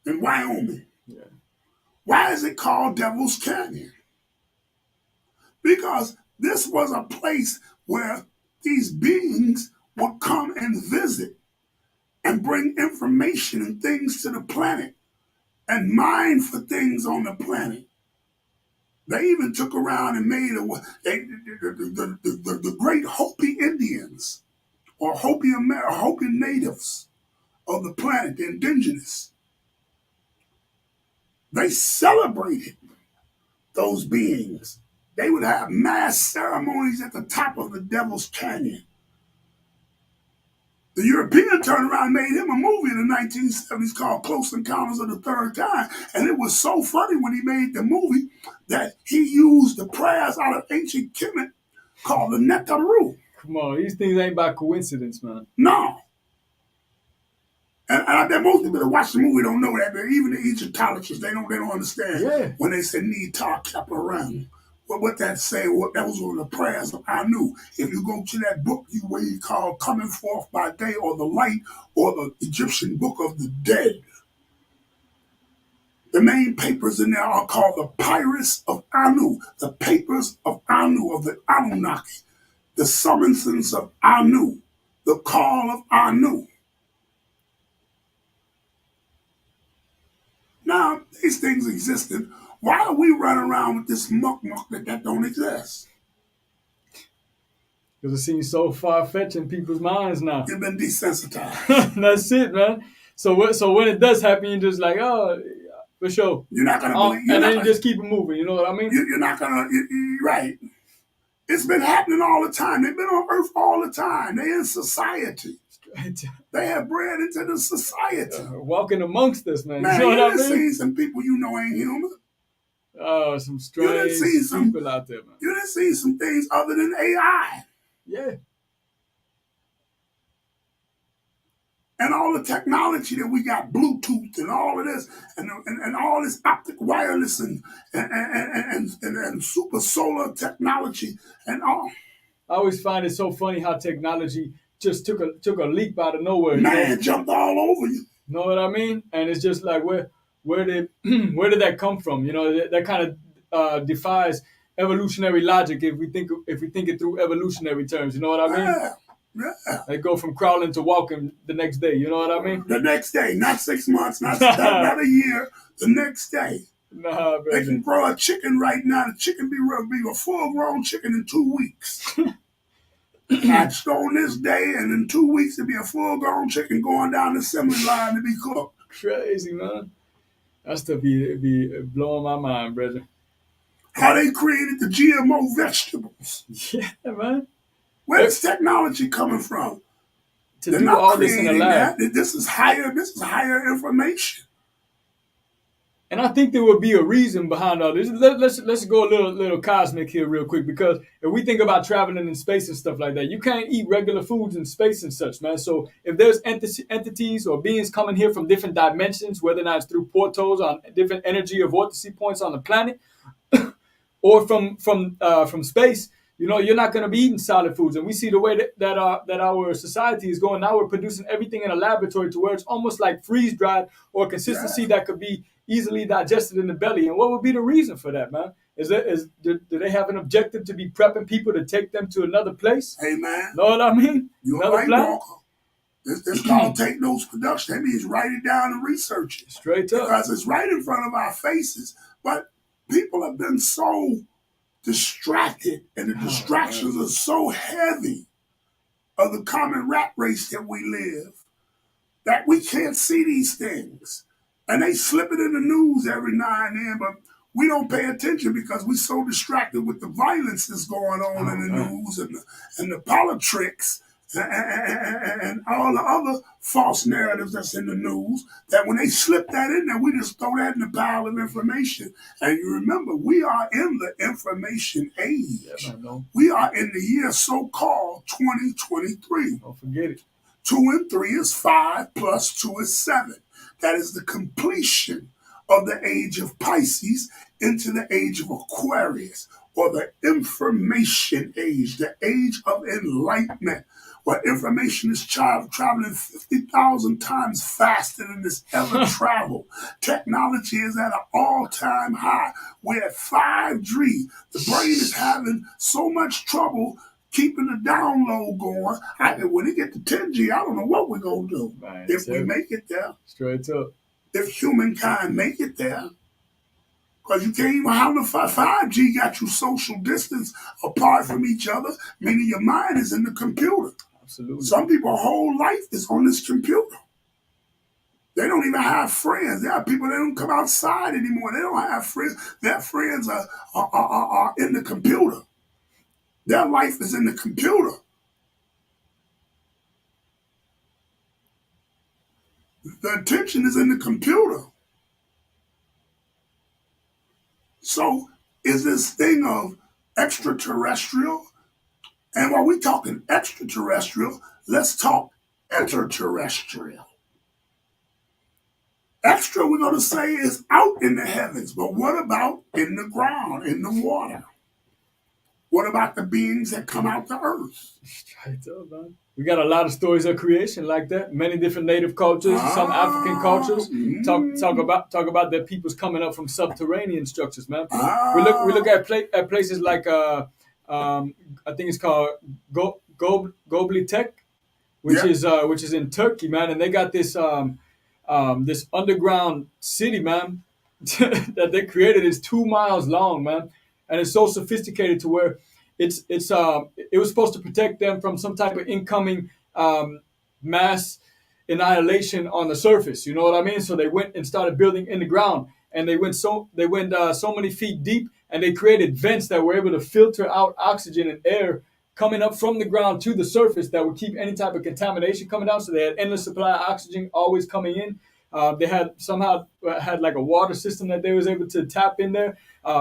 in Wyoming. Yeah. Why is it called Devil's Canyon? Because this was a place where these beings would come and visit and bring information and things to the planet and mine for things on the planet. They even took around and made the great Hopi Indians or Hopi natives of the planet, the indigenous. They celebrated those beings. They would have mass ceremonies at the top of the Devil's Canyon. The European turned around and made him a movie in the 1970s called Close Encounters of the Third Kind. And it was so funny when he made the movie that he used the prayers out of ancient Kemet called the Netaru. Come on, these things ain't by coincidence, man. No. And I bet most people that watch the movie don't know that, but even the Egyptologists, they don't understand when they say Nita Kaparan. What that say? That was one of the prayers of Anu. If you go to that book you read called Coming Forth by Day or the Light or the Egyptian Book of the Dead, the main papers in there are called the Papyrus of Anu, the Papers of Anu, of the Anunnaki, the Summonses of Anu, the Call of Anu. Now, these things existed. Why do we run around with this muck that don't exist? Because it seems so far-fetched in people's minds now. You've been desensitized. That's it, man. So when it does happen, you're just like, oh, for sure. You're not going to believe. And then you just keep it moving, you know what I mean? You're not going to, you're right. It's been happening all the time. They've been on Earth all the time. They're in society. They have bred into the society. Walking amongst us, man. Man, you know what I mean? Seen some people you know ain't human. Oh, some strange people out there, man. You didn't see some things other than AI. Yeah. And all the technology that we got, Bluetooth and all of this, and all this optic wireless and super solar technology and all. I always find it so funny how technology just took a leap out of nowhere. Man, jumped all over you. Know what I mean? And it's just like where did that come from? You know, that kind of defies evolutionary logic if we think it through evolutionary terms. You know what I mean? Yeah. They go from crawling to walking the next day. You know what I mean? The next day, not 6 months, not a year. The next day. Nah, baby. They can grow a chicken right now. The chicken be a full-grown chicken in 2 weeks. hatched on this day, and in 2 weeks it'll be a full-grown chicken going down the assembly line to be cooked. Crazy, man. That stuff be blowing my mind, brother. How they created the GMO vegetables. Yeah, man. Where's technology coming from? To They're do not all this in a creating lab. that. This is higher information. And I think there will be a reason behind all this. Let's go a little cosmic here real quick, because if we think about traveling in space and stuff like that, you can't eat regular foods in space and such, man. So if there's entities or beings coming here from different dimensions, whether or not it's through portals on different energy or vortice points on the planet, or from space, you're not going to be eating solid foods. And we see the way that our society is going now. We're producing everything in a laboratory to where it's almost like freeze dried, or consistency that could be easily digested in the belly. And what would be the reason for that, man? Do they have an objective to be prepping people to take them to another place? Hey, man. Know what I mean? You're a Lightwalker. This called take notes production. That means write it down and research it. Straight up. Because it's right in front of our faces. But people have been so distracted, and the distractions are so heavy of the common rat race that we live, that we can't see these things. And they slip it in the news every now and then, but we don't pay attention because we're so distracted with the violence that's going on in the news and the politics and all the other false narratives that's in the news, that when they slip that in there, we just throw that in the pile of information. And you remember, we are in the information age. Yeah, we are in the year so-called 2023. Don't forget it. 2 and 3 is 5, plus 2 is 7. That is the completion of the age of Pisces into the age of Aquarius, or the information age, the age of enlightenment, where information is traveling 50,000 times faster than it's ever traveled. Technology is at an all-time high. We're at 5G. The brain is having so much trouble keeping the download going. When it get to 10G, I don't know what we're going to do. If we make it there. Straight up. If humankind make it there. Because you can't even handle 5G got you social distance apart from each other, meaning your mind is in the computer. Absolutely. Some people's whole life is on this computer. They don't even have friends. There are people that don't come outside anymore. They don't have friends. Their friends are in the computer. Their life is in the computer. The attention is in the computer. So is this thing of extraterrestrial? And while we're talking extraterrestrial, let's talk interterrestrial. Extra, we're going to say, is out in the heavens. But what about in the ground, in the water? What about the beings that come out to Earth? Straight up, man. We got a lot of stories of creation like that. Many different native cultures, some African cultures. Talk about their peoples coming up from subterranean structures, man. We look at places like I think it's called Gobli Tepe, which is in Turkey, man, and they got this this underground city, man, that they created. Is 2 miles long, man, and it's so sophisticated to where it was supposed to protect them from some type of incoming mass annihilation on the surface. You know what I mean? So they went and started building in the ground, and they went so many feet deep, and they created vents that were able to filter out oxygen and air coming up from the ground to the surface that would keep any type of contamination coming down. So they had endless supply of oxygen always coming in. They had like a water system that they was able to tap in there.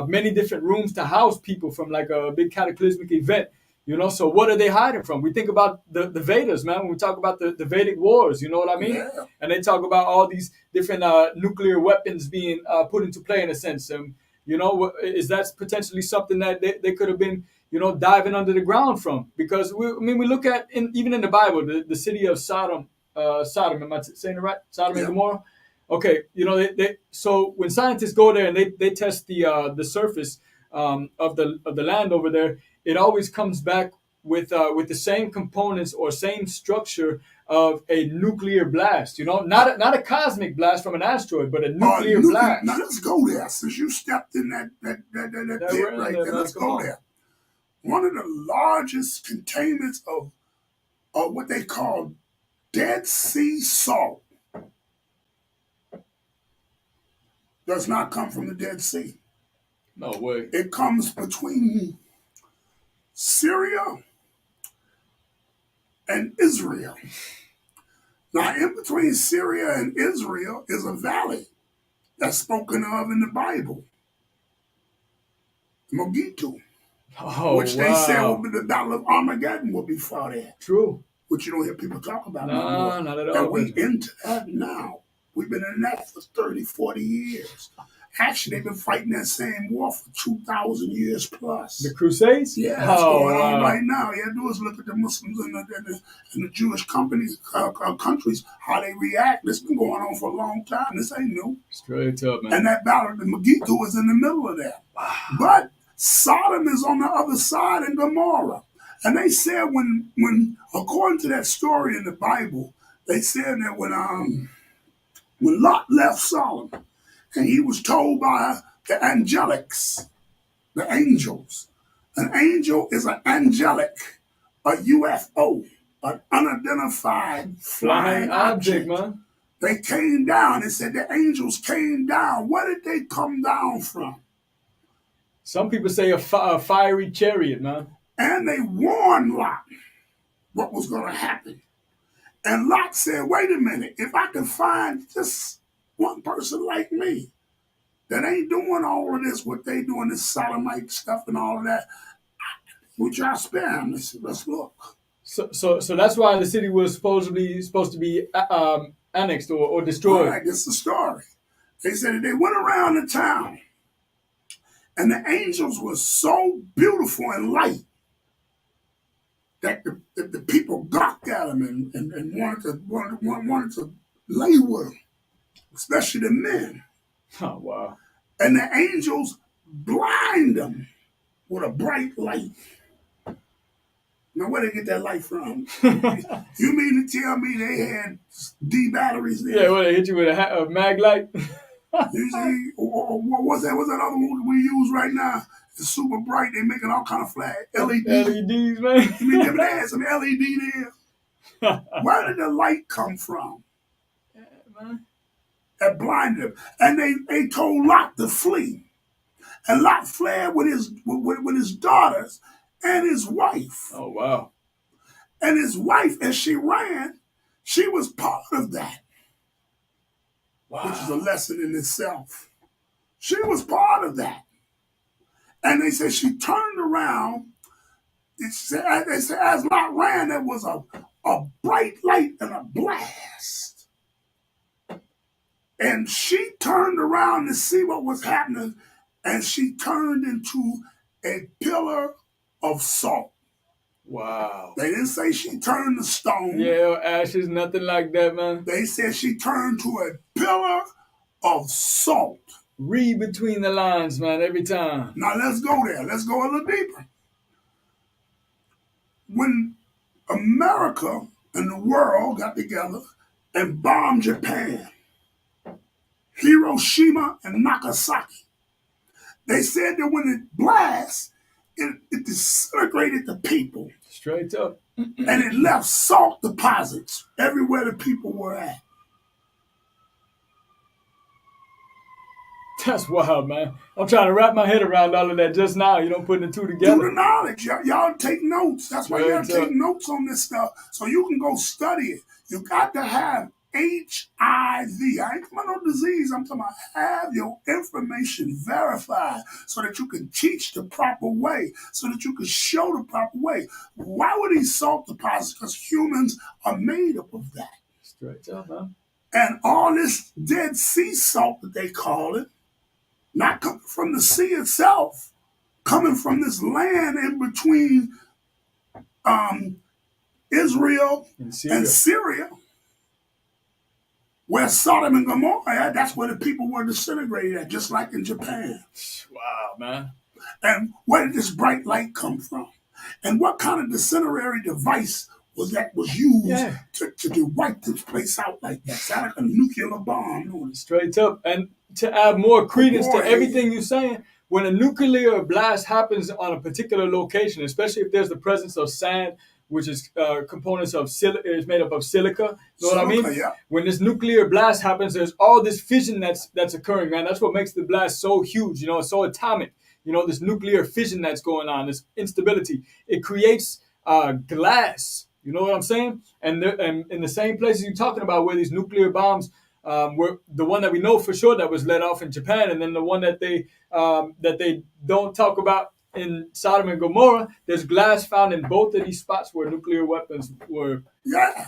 Many different rooms to house people from like a big cataclysmic event. You know, so what are they hiding from? We think about the Vedas, man, when we talk about the Vedic wars, you know what I mean? Yeah. And they talk about all these different nuclear weapons being put into play in a sense. You know, is that potentially something that they could have been, you know, diving under the ground from? Because we look at, even in the Bible, the city of Sodom, am I saying it right? Sodom and Gomorrah? Okay, you know, so when scientists go there and they test the surface of the land over there, it always comes back with the same components or same structure of a nuclear blast. You know, not a cosmic blast from an asteroid, but a nuclear blast. Now let's go there. Since you stepped in that pit right there, let's go there. one of the largest containments of what they call Dead Sea salt does not come from the Dead Sea. No way. It comes between Syria and Israel. Now, in between Syria and Israel is a valley that's spoken of in the Bible, Megiddo, Oh, which they said will wow. be the Battle of Armageddon will be fought at, True. which you don't hear people talk about no Nah, more. not at And all, we brother. into that now. We've been in that for 30, 40 years. Actually, they've been fighting that same war for 2,000 years plus. The Crusades? Yeah, that's Oh, going on wow. right now. All you have to do is look at the Muslims and the Jewish companies, countries, how they react. This has been going on for a long time. This ain't new. Straight up, man. And that battle, the Megiddo, is in the middle of that. But Sodom is on the other side and Gomorrah. And they said when according to that story in the Bible, they said that when Lot left Sodom, and he was told by the angelics, the angels. An angel is an angelic, a UFO, an unidentified flying object. man. They came down. It said the angels came down. Where did they come down from? Some people say a fiery chariot, man. And they warned Lot what was going to happen. And Lot said, wait a minute, if I can find just one person like me that ain't doing all of this, what they doing, this sodomite stuff and all of that, would y'all spare him? Let's look. So that's why the city was supposed to be annexed or All destroyed. right, this is the story. They said that they went around the town, and the angels were so beautiful and light that the people gawked at them and wanted to lay with them, especially the men. Oh, wow. And the angels blind them with a bright light. Now, where they get that light from? You mean to tell me they had D batteries there? Yeah, well, they hit you with a mag light. Usually, or what's that? What's that other one we use right now? It's super bright. They making all kind of flash LED. LEDs, man. You mean they had some LED there? Where did the light come from? Man. That blinded them, and they told Lot to flee, and Lot fled with his daughters and his wife. Oh, wow. And his wife, as she ran, she was part of that. Wow. Which is a lesson in itself. She was part of that. And they said she turned around. They said, as Lot ran, there was a bright light and a blast. And she turned around to see what was happening, and she turned into a pillar of salt. Wow. They didn't say she turned to stone. Yeah, ashes, nothing like that, man. They said she turned to a pillar of salt. Read between the lines, man, every time. Now let's go there. Let's go a little deeper. When America and the world got together and bombed Japan, Hiroshima and Nagasaki, they said that when it blasts, it disintegrated the people. Straight up. And it left salt deposits everywhere the people were at. That's wild, man. I'm trying to wrap my head around all of that just now. You know, putting the two together. Do the knowledge. Y'all take notes. That's why y'all Straight take up. notes on this stuff so you can go study it. You got to have HIV. I ain't talking about no disease. I'm talking about have your information verified so that you can teach the proper way, so that you can show the proper way. Why were these salt deposits? Because humans are made up of that. Straight up, man. And all this Dead Sea salt that they call it, not coming from the sea itself, coming from this land in between Israel and Syria, where Sodom and Gomorrah, that's where the people were disintegrated at, just like in Japan. Wow, man. And where did this bright light come from? And what kind of disintegratory device was used to wipe this place out like that? Sound like a nuclear bomb. Straight up. And to add more credence to everything you're saying, when a nuclear blast happens on a particular location, especially if there's the presence of sand, which is components of is made up of silica. You know what I Silica, mean? yeah. When this nuclear blast happens, there's all this fission that's occurring, man. That's what makes the blast so huge. You know, it's so atomic. You know, this nuclear fission that's going on, this instability. It creates glass. You know what I'm saying? And in the same places you're talking about where these nuclear bombs were, the one that we know for sure that was let off in Japan, and then the one that they don't talk about in Sodom and Gomorrah, there's glass found in both of these spots where nuclear weapons were Yeah.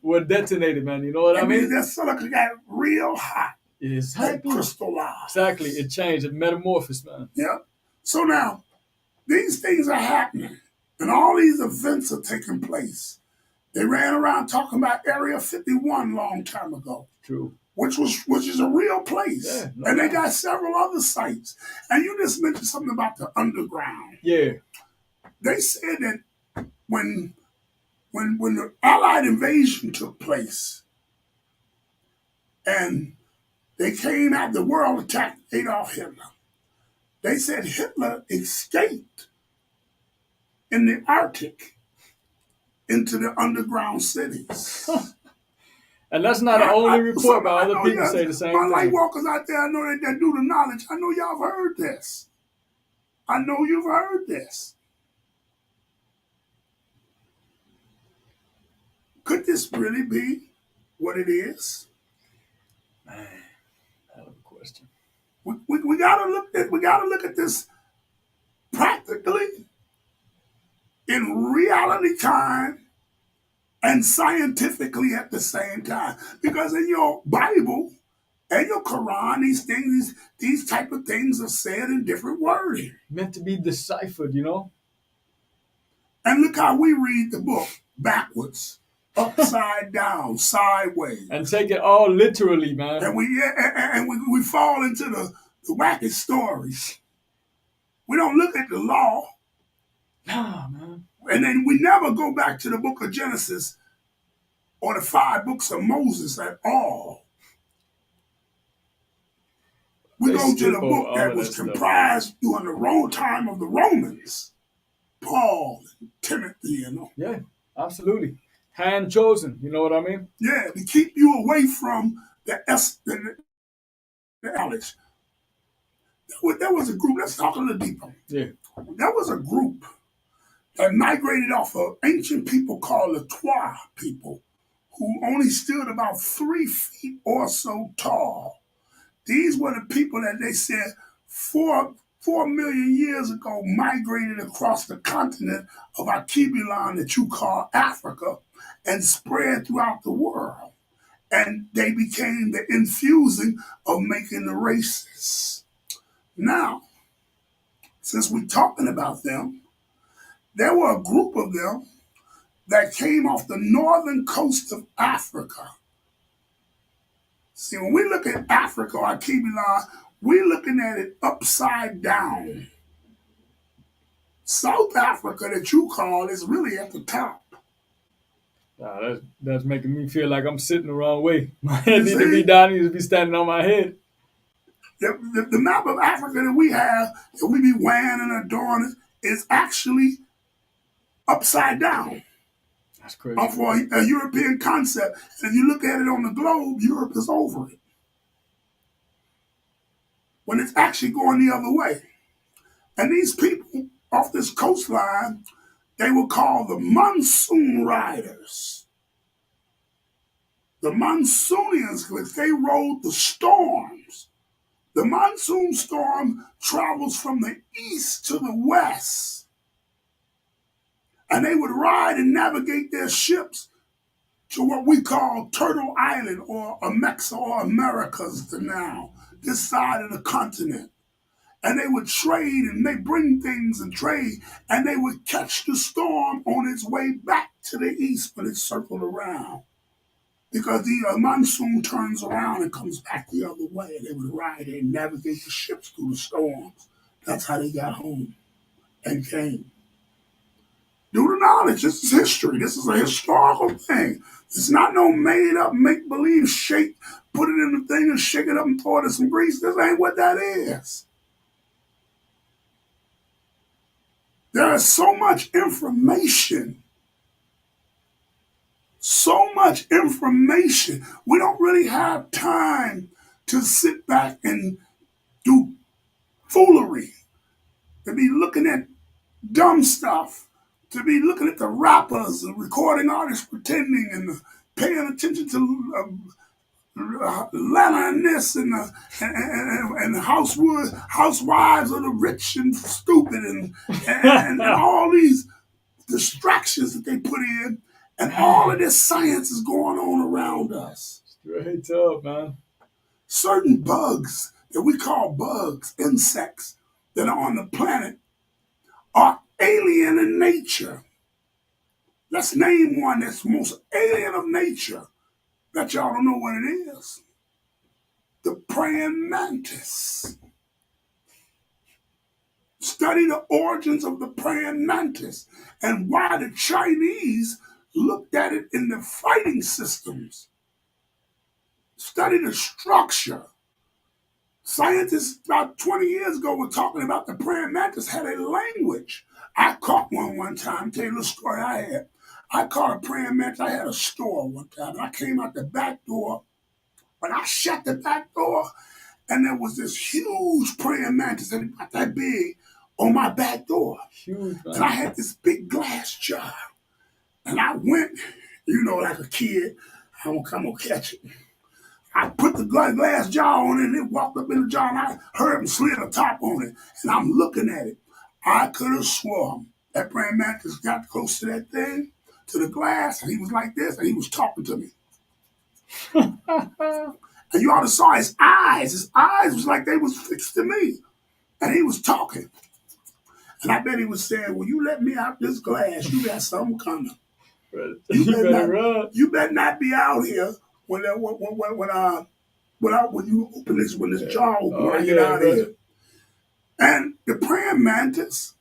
were detonated, man. You know what I mean? That silica got real hot. Exactly. Crystallized. Exactly. It changed. It metamorphosed, man. Yeah. So now, these things are happening, and all these events are taking place. They ran around talking about Area 51 long time ago. True. Which is a real place. Yeah, no and they doubt. got several other sites. And you just mentioned something about the underground. Yeah. They said that when the Allied invasion took place and they came out, the world attacked Adolf Hitler. They said Hitler escaped in the Arctic into the underground cities. And that's not the only report, but other people say the same my thing. Lightwalkers out there, I know that do the knowledge. I know y'all have heard this. I know you've heard this. Could this really be what it is? Man, hell of a question. We gotta look at this practically in reality time and scientifically at the same time. Because in your Bible and your Quran, these type of things are said in different wording. Meant to be deciphered, you know? And look how we read the book backwards, upside down, sideways. And take it all literally, man. And we fall into the wacky stories. We don't look at the law. Nah, man. And then we never go back to the book of Genesis or the 5 books of Moses at all. We go to the book that was comprised during the wrong time of the Romans. Paul and Timothy, you know. Yeah, absolutely. Hand chosen, you know what I mean? Yeah, to keep you away from the knowledge. There was a group, let's talk a little deeper. Yeah. There was a group that migrated off of ancient people called the Twa people, who only stood about 3 feet or so tall. These were the people that they said 4 million years ago migrated across the continent of Archibulon that you call Africa and spread throughout the world. And they became the infusing of making the races. Now, since we're talking about them, there were a group of them that came off the northern coast of Africa. See, when we look at Africa or Archibulon, we're looking at it upside down. South Africa, that you call, is really at the top. Nah, that's making me feel like I'm sitting the wrong way. My head needs to be down, needs to be standing on my head. The map of Africa that we have, that we be wearing and adorning, is actually upside down. That's crazy. For a European concept. And if you look at it on the globe, Europe is over it. When it's actually going the other way. And these people off this coastline, they were called the monsoon riders. The Monsoonians, because they rode the storms. The monsoon storm travels from the east to the west. And they would ride and navigate their ships to what we call Turtle Island or Amexa or Americas to now, this side of the continent. And they would trade and they bring things and trade, and they would catch the storm on its way back to the east when it circled around. Because the monsoon turns around and comes back the other way. They would ride and navigate the ships through the storms. That's how they got home and came. Do the knowledge. This is history. This is a historical thing. It's not no made up, make believe, shake, put it in the thing and shake it up and pour it in some grease. This ain't what that is. There is so much information. So much information. We don't really have time to sit back and do foolery, to be looking at dumb stuff, to be looking at the rappers and recording artists pretending and paying attention to Atlanta and this and housewives of the rich and stupid and all these distractions that they put in, and all of this science is going on around us. Straight up, man. Certain bugs that we call bugs, insects that are on the planet, are alien in nature. Let's name one that's most alien of nature that y'all don't know what it is. The praying mantis. Study the origins of the praying mantis and why the Chinese looked at it in the fighting systems. Study the structure. Scientists about 20 years ago were talking about the praying mantis had a language. I caught one time. Tell you a little story I had. I caught a praying mantis. I had a store one time, and I came out the back door. When I shut the back door, and there was this huge praying mantis about that big on my back door. Huge, man. And I had this big glass jar. And I went, like a kid, I'm gonna catch it. I put the glass jar on it and it walked up in the jar and I heard him slid a top on it. And I'm looking at it. I could have sworn that praying mantis got close to that thing, to the glass, and he was like this, and he was talking to me. And you ought to saw his eyes. His eyes was like they was fixed to me. And he was talking. And I bet he was saying, well, you let me out this glass, you got something coming. You better not be out here when you open this, when this jar open, when I get out of here. And the praying mantis,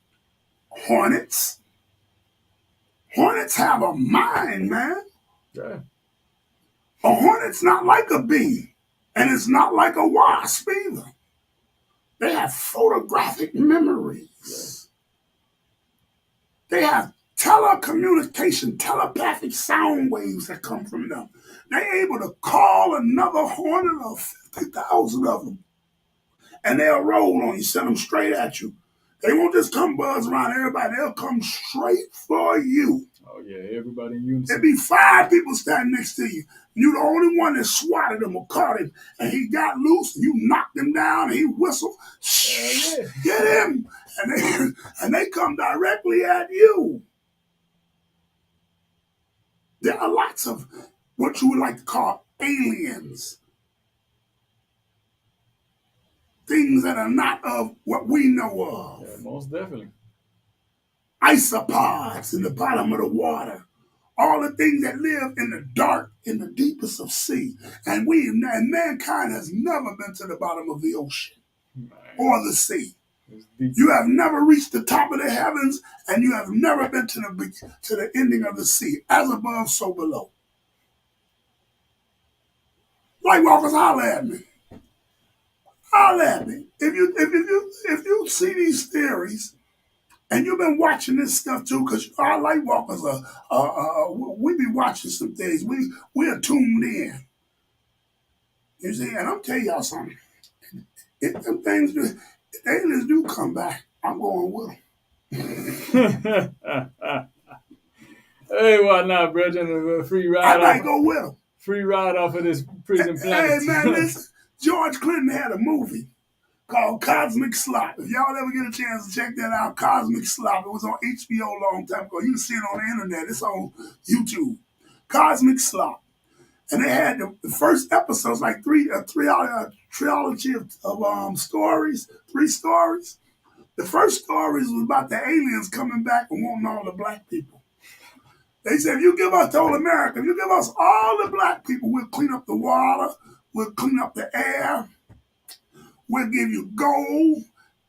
hornets have a mind, man. Yeah. A hornet's not like a bee, and it's not like a wasp either. They have photographic memories. Yeah. They have telecommunication, telepathic sound waves that come from them. They're able to call another hornet of 50,000 of them, and they'll roll on you, send them straight at you. They won't just come buzz around everybody. They'll come straight for you. Oh, yeah, everybody in unison. There'd be 5 people standing next to you. You're the only one that swatted him or caught him, and he got loose, and you knocked him down, and he whistled, shh, get him, and they come directly at you. There are lots of what you would like to call aliens. Things that are not of what we know of. Yeah, most definitely. Isopods in the bottom of the water. All the things that live in the dark, in the deepest of sea. And mankind has never been to the bottom of the ocean or the sea. You have never reached the top of the heavens, and you have never been to the ending of the sea. As above, so below. Lightwalkers, holler at me. Holler at me. If you see these theories, and you've been watching this stuff too, because our Lightwalkers we be watching some things. We are tuned in. You see, and I'm telling y'all something. If them things do, if aliens do come back, I'm going with them. Hey, why not, brethren? A free ride. I might go with them. Free ride off of this prison planet. Hey, man, listen. George Clinton had a movie called Cosmic Slop. If y'all ever get a chance to check that out, Cosmic Slop. It was on HBO a long time ago. You can see it on the internet. It's on YouTube. Cosmic Slop. And they had the first episodes, like trilogy of stories, 3 stories. The first stories was about the aliens coming back and wanting all the black people. They said, if you give us, told America, if you give us all the black people, we'll clean up the water, we'll clean up the air, we'll give you gold.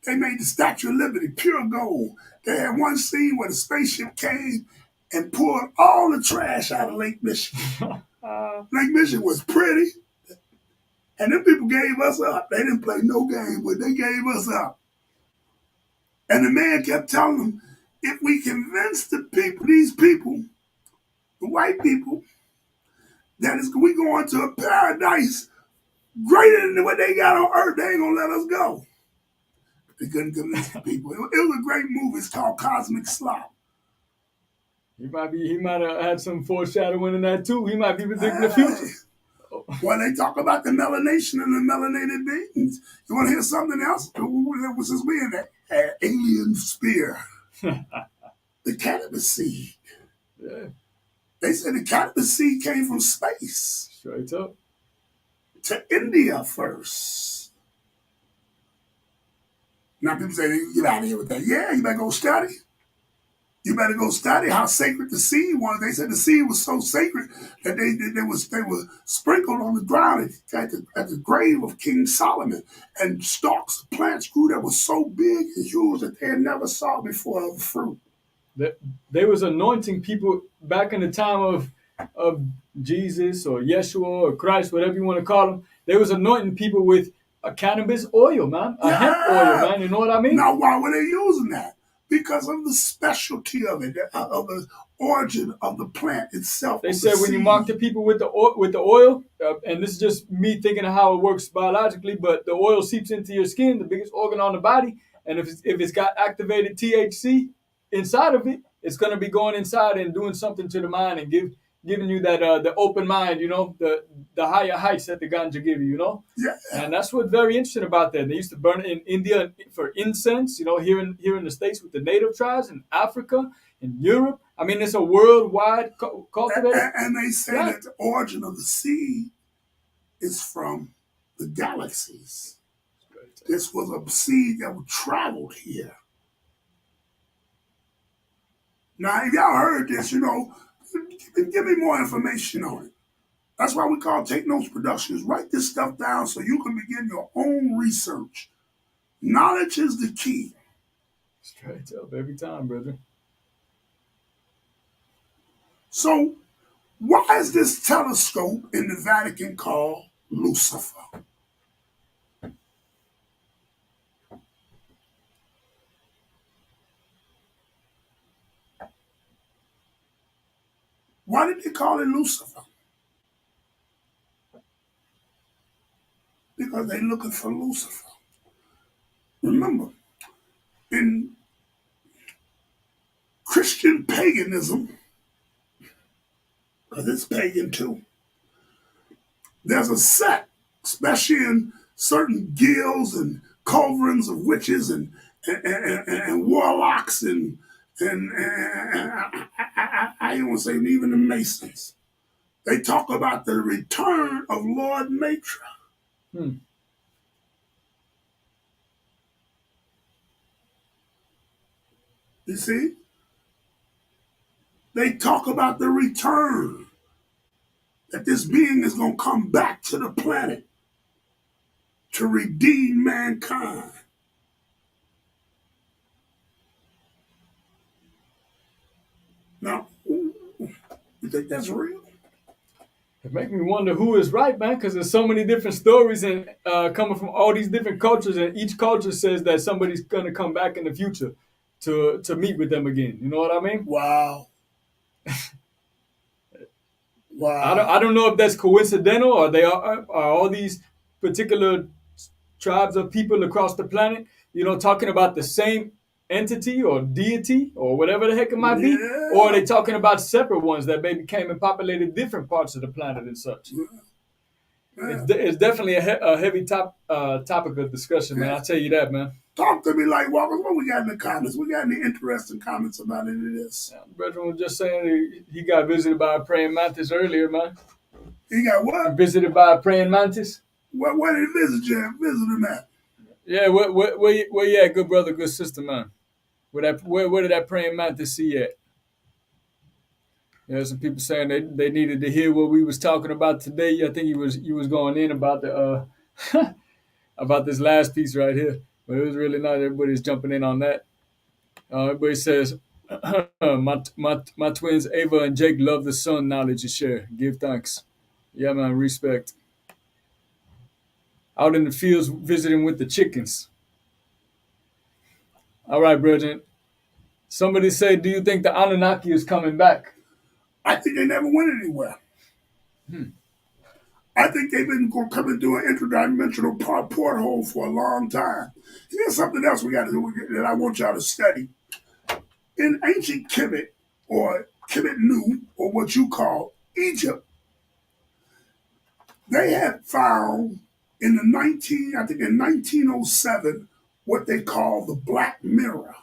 They made the Statue of Liberty pure gold. They had one scene where the spaceship came and pulled all the trash out of Lake Michigan. Lake Michigan was pretty, and them people gave us up. They didn't play no game, but they gave us up. And the man kept telling them, If we convince the people, these people, the white people, that is we going to a paradise greater than what they got on earth, they ain't gonna let us go. They couldn't convince the people. It was a great movie. It's called Cosmic Slop. He might have had some foreshadowing in that too. He might be predicting the future. Hey. When they talk about the melanation and the melanated beings, you want to hear something else? Since we in that alien sphere, the cannabis seed. Yeah, They said the cannabis seed came from space straight up. to India first. Now people say, get out of here with that. Yeah, you better go study. You better go study how sacred the seed was. They said the seed was so sacred that they were sprinkled on the ground at the grave of King Solomon, and stalks of plants grew that was so big and huge that they had never saw before of fruit. They was anointing people back in the time of Jesus or Yeshua or Christ, whatever you want to call them. They was anointing people with a cannabis oil, man, a hemp oil, man. You know what I mean? Now, why were they using that? Because of the specialty of it, of the origin of the plant itself. They said when you mark the people with the oil, and this is just me thinking of how it works biologically, but the oil seeps into your skin, the biggest organ on the body, and if it's got activated THC inside of it, it's going to be going inside and doing something to the mind and giving you that the open mind, the higher heights that the ganja give you, Yeah. And that's what's very interesting about that. They used to burn it in India for incense, here in the States with the native tribes, in Africa, in Europe. I mean, it's a worldwide cultivated. And they say that the origin of the seed is from the galaxies. This was a seed that traveled here. Now, if y'all heard this, give me more information on it. That's why we call Take Notes Productions. Write this stuff down so you can begin your own research. Knowledge is the key. Straight up every time, brother. So, why is this telescope in the Vatican called Lucifer? Why did they call it Lucifer? Because they're looking for Lucifer. Remember, in Christian paganism, because it's pagan too, there's a sect, especially in certain guilds and coverings of witches and warlocks and I don't want to say even the Masons. They talk about the return of Lord Matra. Hmm. You see? They talk about the return. That this being is going to come back to the planet to redeem mankind. Now, you think that's real? It makes me wonder who is right, man, because there's so many different stories and coming from all these different cultures, and each culture says that somebody's going to come back in the future to meet with them again. You know what I mean? Wow. Wow. I don't know if that's coincidental or they are all these particular tribes of people across the planet, talking about the same entity or deity or whatever the heck it might be, or are they talking about separate ones that maybe came and populated different parts of the planet and such? It's definitely a heavy topic of discussion, man. I'll tell you that, man. Talk to me, Lightwalkers. What we got in the comments? We got any interesting comments about any of this? Yeah, brethren was just saying he got visited by a praying mantis earlier, man. He got what? Visited by a praying mantis. Where did he visit him at? Yeah, where you at, good brother, good sister, man? Where did that praying mantis see at? There's some people saying they needed to hear what we was talking about today. I think you was going in about the about this last piece right here, but it was really nice. Everybody's jumping in on that. Everybody says my twins Ava and Jake love the sun knowledge you share. Give thanks. Yeah, man, respect. Out in the fields visiting with the chickens. All right, brethren. Somebody say, do you think the Anunnaki is coming back? I think they never went anywhere. I think they've been coming through an interdimensional porthole for a long time. Here's something else we got to do that I want y'all to study. In ancient Kemet, or Kemet Nu, or what you call Egypt, they had found in the I think in 1907, what they call the Black Mirror.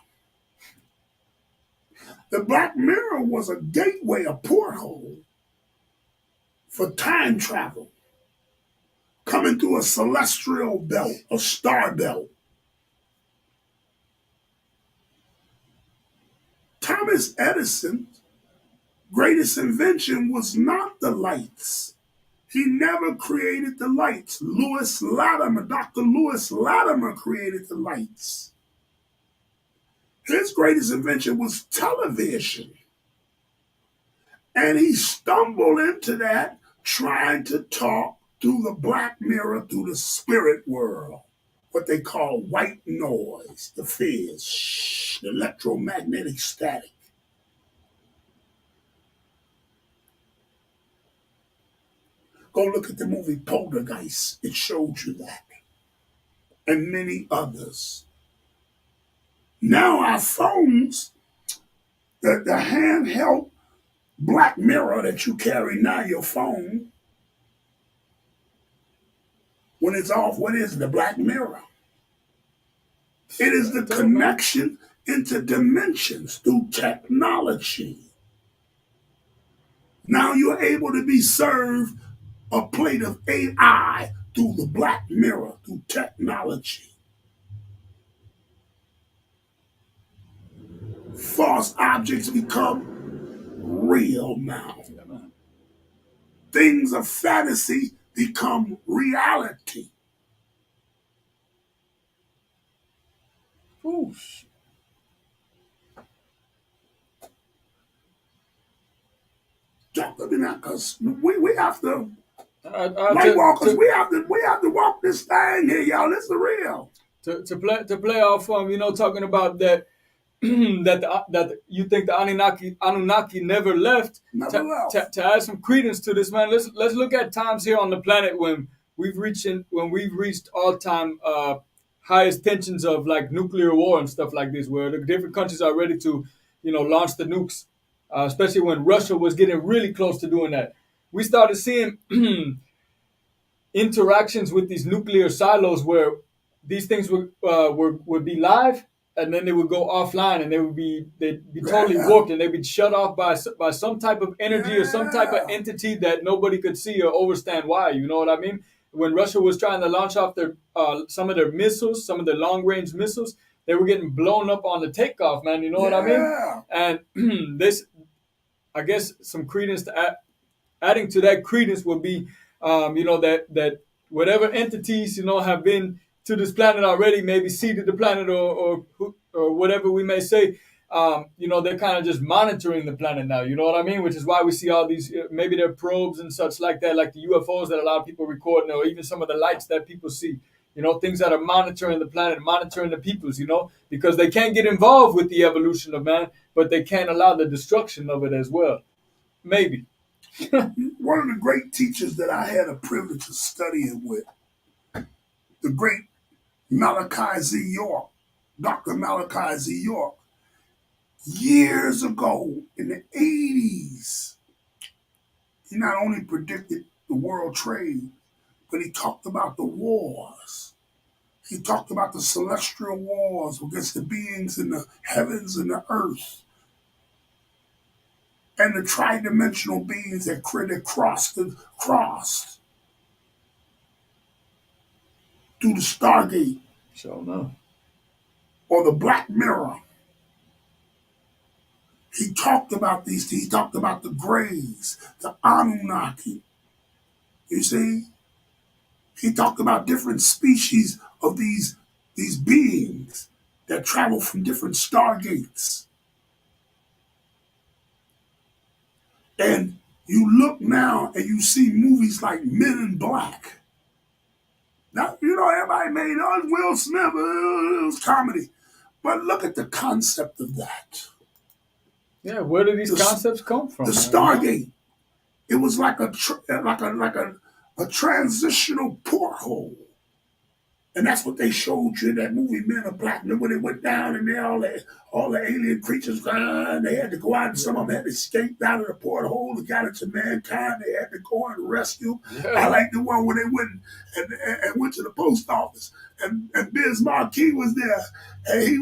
The Black Mirror was a gateway, a porthole for time travel, coming through a celestial belt, a star belt. Thomas Edison's greatest invention was not the lights. He never created the lights. Dr. Lewis Latimer created the lights. His greatest invention was television. And he stumbled into that trying to talk through the black mirror, through the spirit world. What they call white noise, the fizz, the electromagnetic static. Go look at the movie Poltergeist. It showed you that. And many others. Now our phones, the handheld black mirror that you carry now, your phone, when it's off, what is the black mirror? It is the connection into dimensions through technology. Now you're able to be served a plate of AI through the black mirror, through technology. False objects become real now. Things of fantasy become reality. Oof. Talk to me now, because we have to, To, Lightwalkers, to, we have to walk this thing here, y'all. This is real. to play off talking about that that you think the Anunnaki never left. Never left. To add some credence to this, man, let's look at times here on the planet when we've reached all time highest tensions of like nuclear war and stuff like this, where the different countries are ready to launch the nukes, especially when Russia was getting really close to doing that. We started seeing interactions with these nuclear silos where these things would be live and then they would go offline and they'd be totally warped and they'd be shut off by some type of energy or some type of entity that nobody could see or understand why. You know what I mean? When Russia was trying to launch off their some of their missiles, some of their long range missiles, they were getting blown up on the takeoff, man. You know what I mean? And this, I guess, some credence to adding to that credence would be, that whatever entities have been to this planet already, maybe seeded the planet or whatever we may say, they're kind of just monitoring the planet now. You know what I mean? Which is why we see all these maybe they're probes and such like that, like the UFOs that a lot of people record, or even some of the lights that people see. Things that are monitoring the planet, monitoring the peoples. Because they can't get involved with the evolution of man, but they can't allow the destruction of it as well. Maybe. One of the great teachers that I had a privilege of studying with, the great Malachi Z. York, Dr. Malachi Z. York, years ago in the 80s, he not only predicted the world trade, but he talked about the wars. He talked about the celestial wars against the beings in the heavens and the earth, and the tridimensional beings that crossed through the Stargate. Sure enough. Or the Black Mirror. He talked about these. He talked about the Greys, the Anunnaki. You see? He talked about different species of these beings that travel from different stargates. And you look now and you see movies like Men in Black. Now, everybody made Will Smith, it was comedy. But look at the concept of that. Yeah, where do these The, concepts come from, the man? You know? Stargate. It was like a transitional porthole. And that's what they showed you in that movie Men of Black. Remember when they went down and all the alien creatures, they had to go out and some of them had to escape out of the porthole and got into mankind. They had to go and rescue. I Yeah. like the one where they went and went to the post office and Biz Marquis was there and he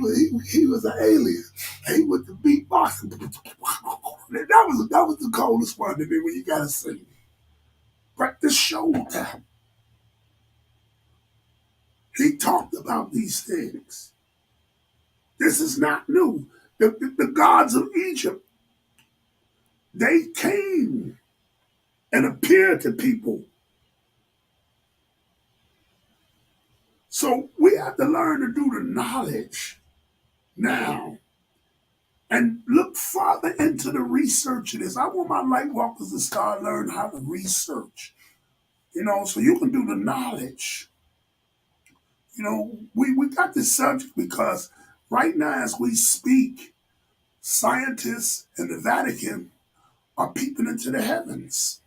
was an alien and he went to beatbox. That was the coldest one to me when you gotta see. But this showed that he talked about these things. This is not new. The gods of Egypt, they came and appeared to people. So we have to learn to do the knowledge now and look farther into the research of this. I want my Lightwalkers to start learning how to research, so you can do the knowledge. We got this subject because right now as we speak, scientists in the Vatican are peeping into the heavens.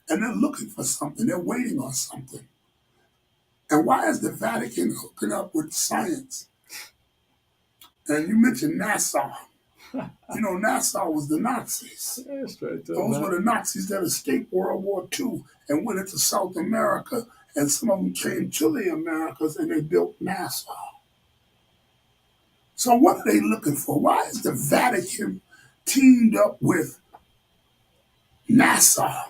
And they're looking for something. They're waiting on something. And why is the Vatican hooking up with science? And you mentioned NASA. NASA was the Nazis. Yeah, straight up, Those man. were the Nazis that escaped World War II and went into South America. And some of them came to the Americas and they built NASA. So what are they looking for? Why is the Vatican teamed up with NASA?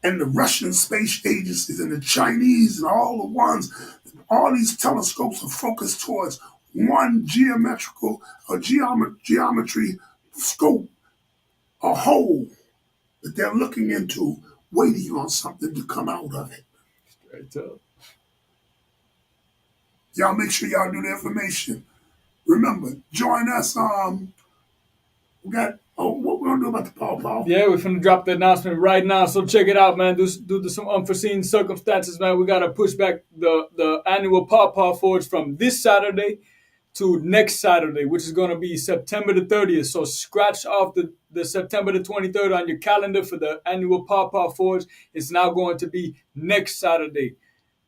And the Russian space agencies and the Chinese and all these telescopes are focused towards one geometrical or geometry scope, a hole that they're looking into, waiting on something to come out of it. Straight up. Y'all make sure y'all do the information. Remember, join us. What we're gonna do about the Paw? Yeah, we're finna drop the announcement right now, so check it out, man. Due to some unforeseen circumstances, man, we gotta push back the annual Paw Forge from this Saturday to next Saturday, which is gonna be September the 30th. So scratch off the September the 23rd on your calendar for the annual Paw Forge. It's now going to be next Saturday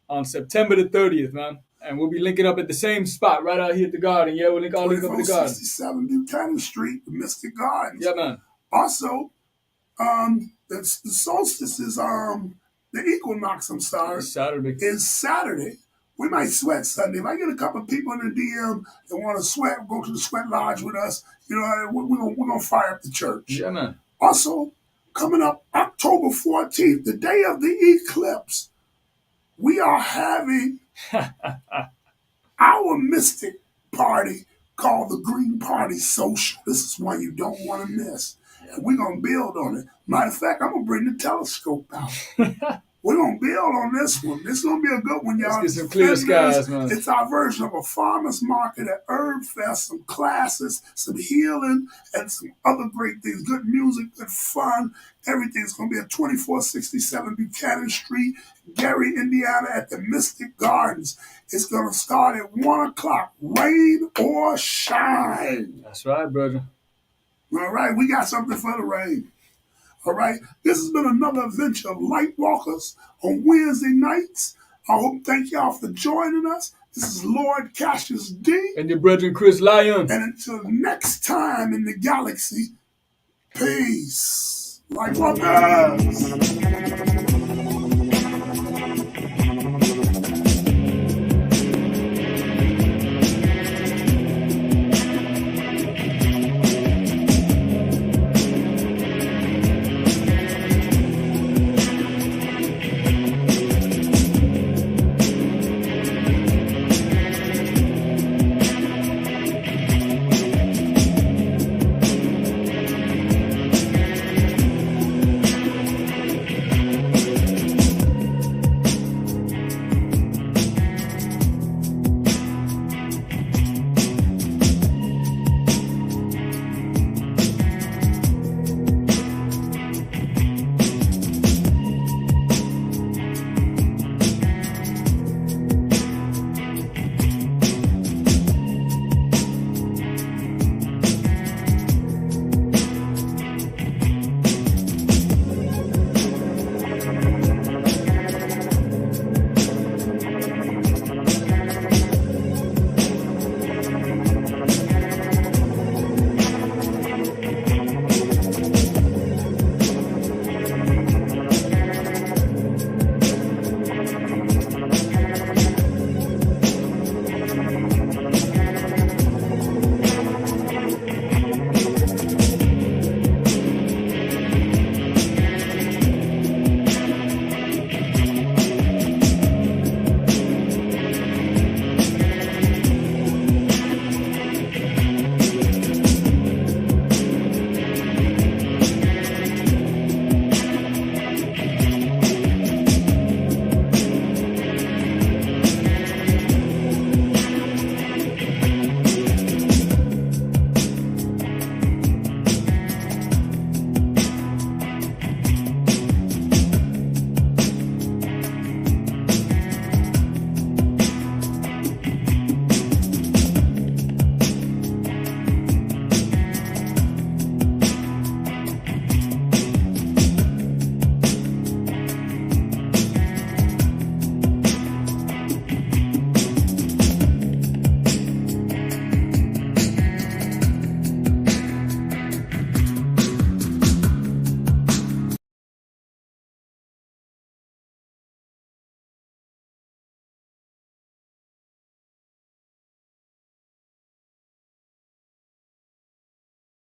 on September the 30th, man. And we'll be linking up at the same spot right out here at the Garden. Yeah, we'll link up at the Garden. 2467 Buchanan Street, the Mystic Gardens. Yeah, man. Also, the solstice is the equinox. I'm sorry, Saturday. Is Saturday. We might sweat Sunday. If I get a couple of people in the DM that want to sweat, go to the sweat lodge with us. We're gonna fire up the church. Yeah, man. Also, coming up October 14th, the day of the eclipse, we are having our mystic party called the Green Party Social. This is one you don't want to miss. And we're going to build on it. Matter of fact, I'm going to bring the telescope out. We're going to build on this one. This is going to be a good one, y'all. Let's get some clear skies, man. It's our version of a farmer's market, an herb fest, some classes, some healing, and some other great things. Good music, good fun. Everything's going to be at 2467 Buchanan Street, Gary, Indiana, at the Mystic Gardens. It's going to start at 1 o'clock, rain or shine. That's right, brother. All right, we got something for the rain. All right, this has been another adventure of Lightwalkers on Wednesday nights. Thank y'all for joining us. This is Lord Cassius D. And your brother Chris Lyon. And until next time in the galaxy, peace. Lightwalkers.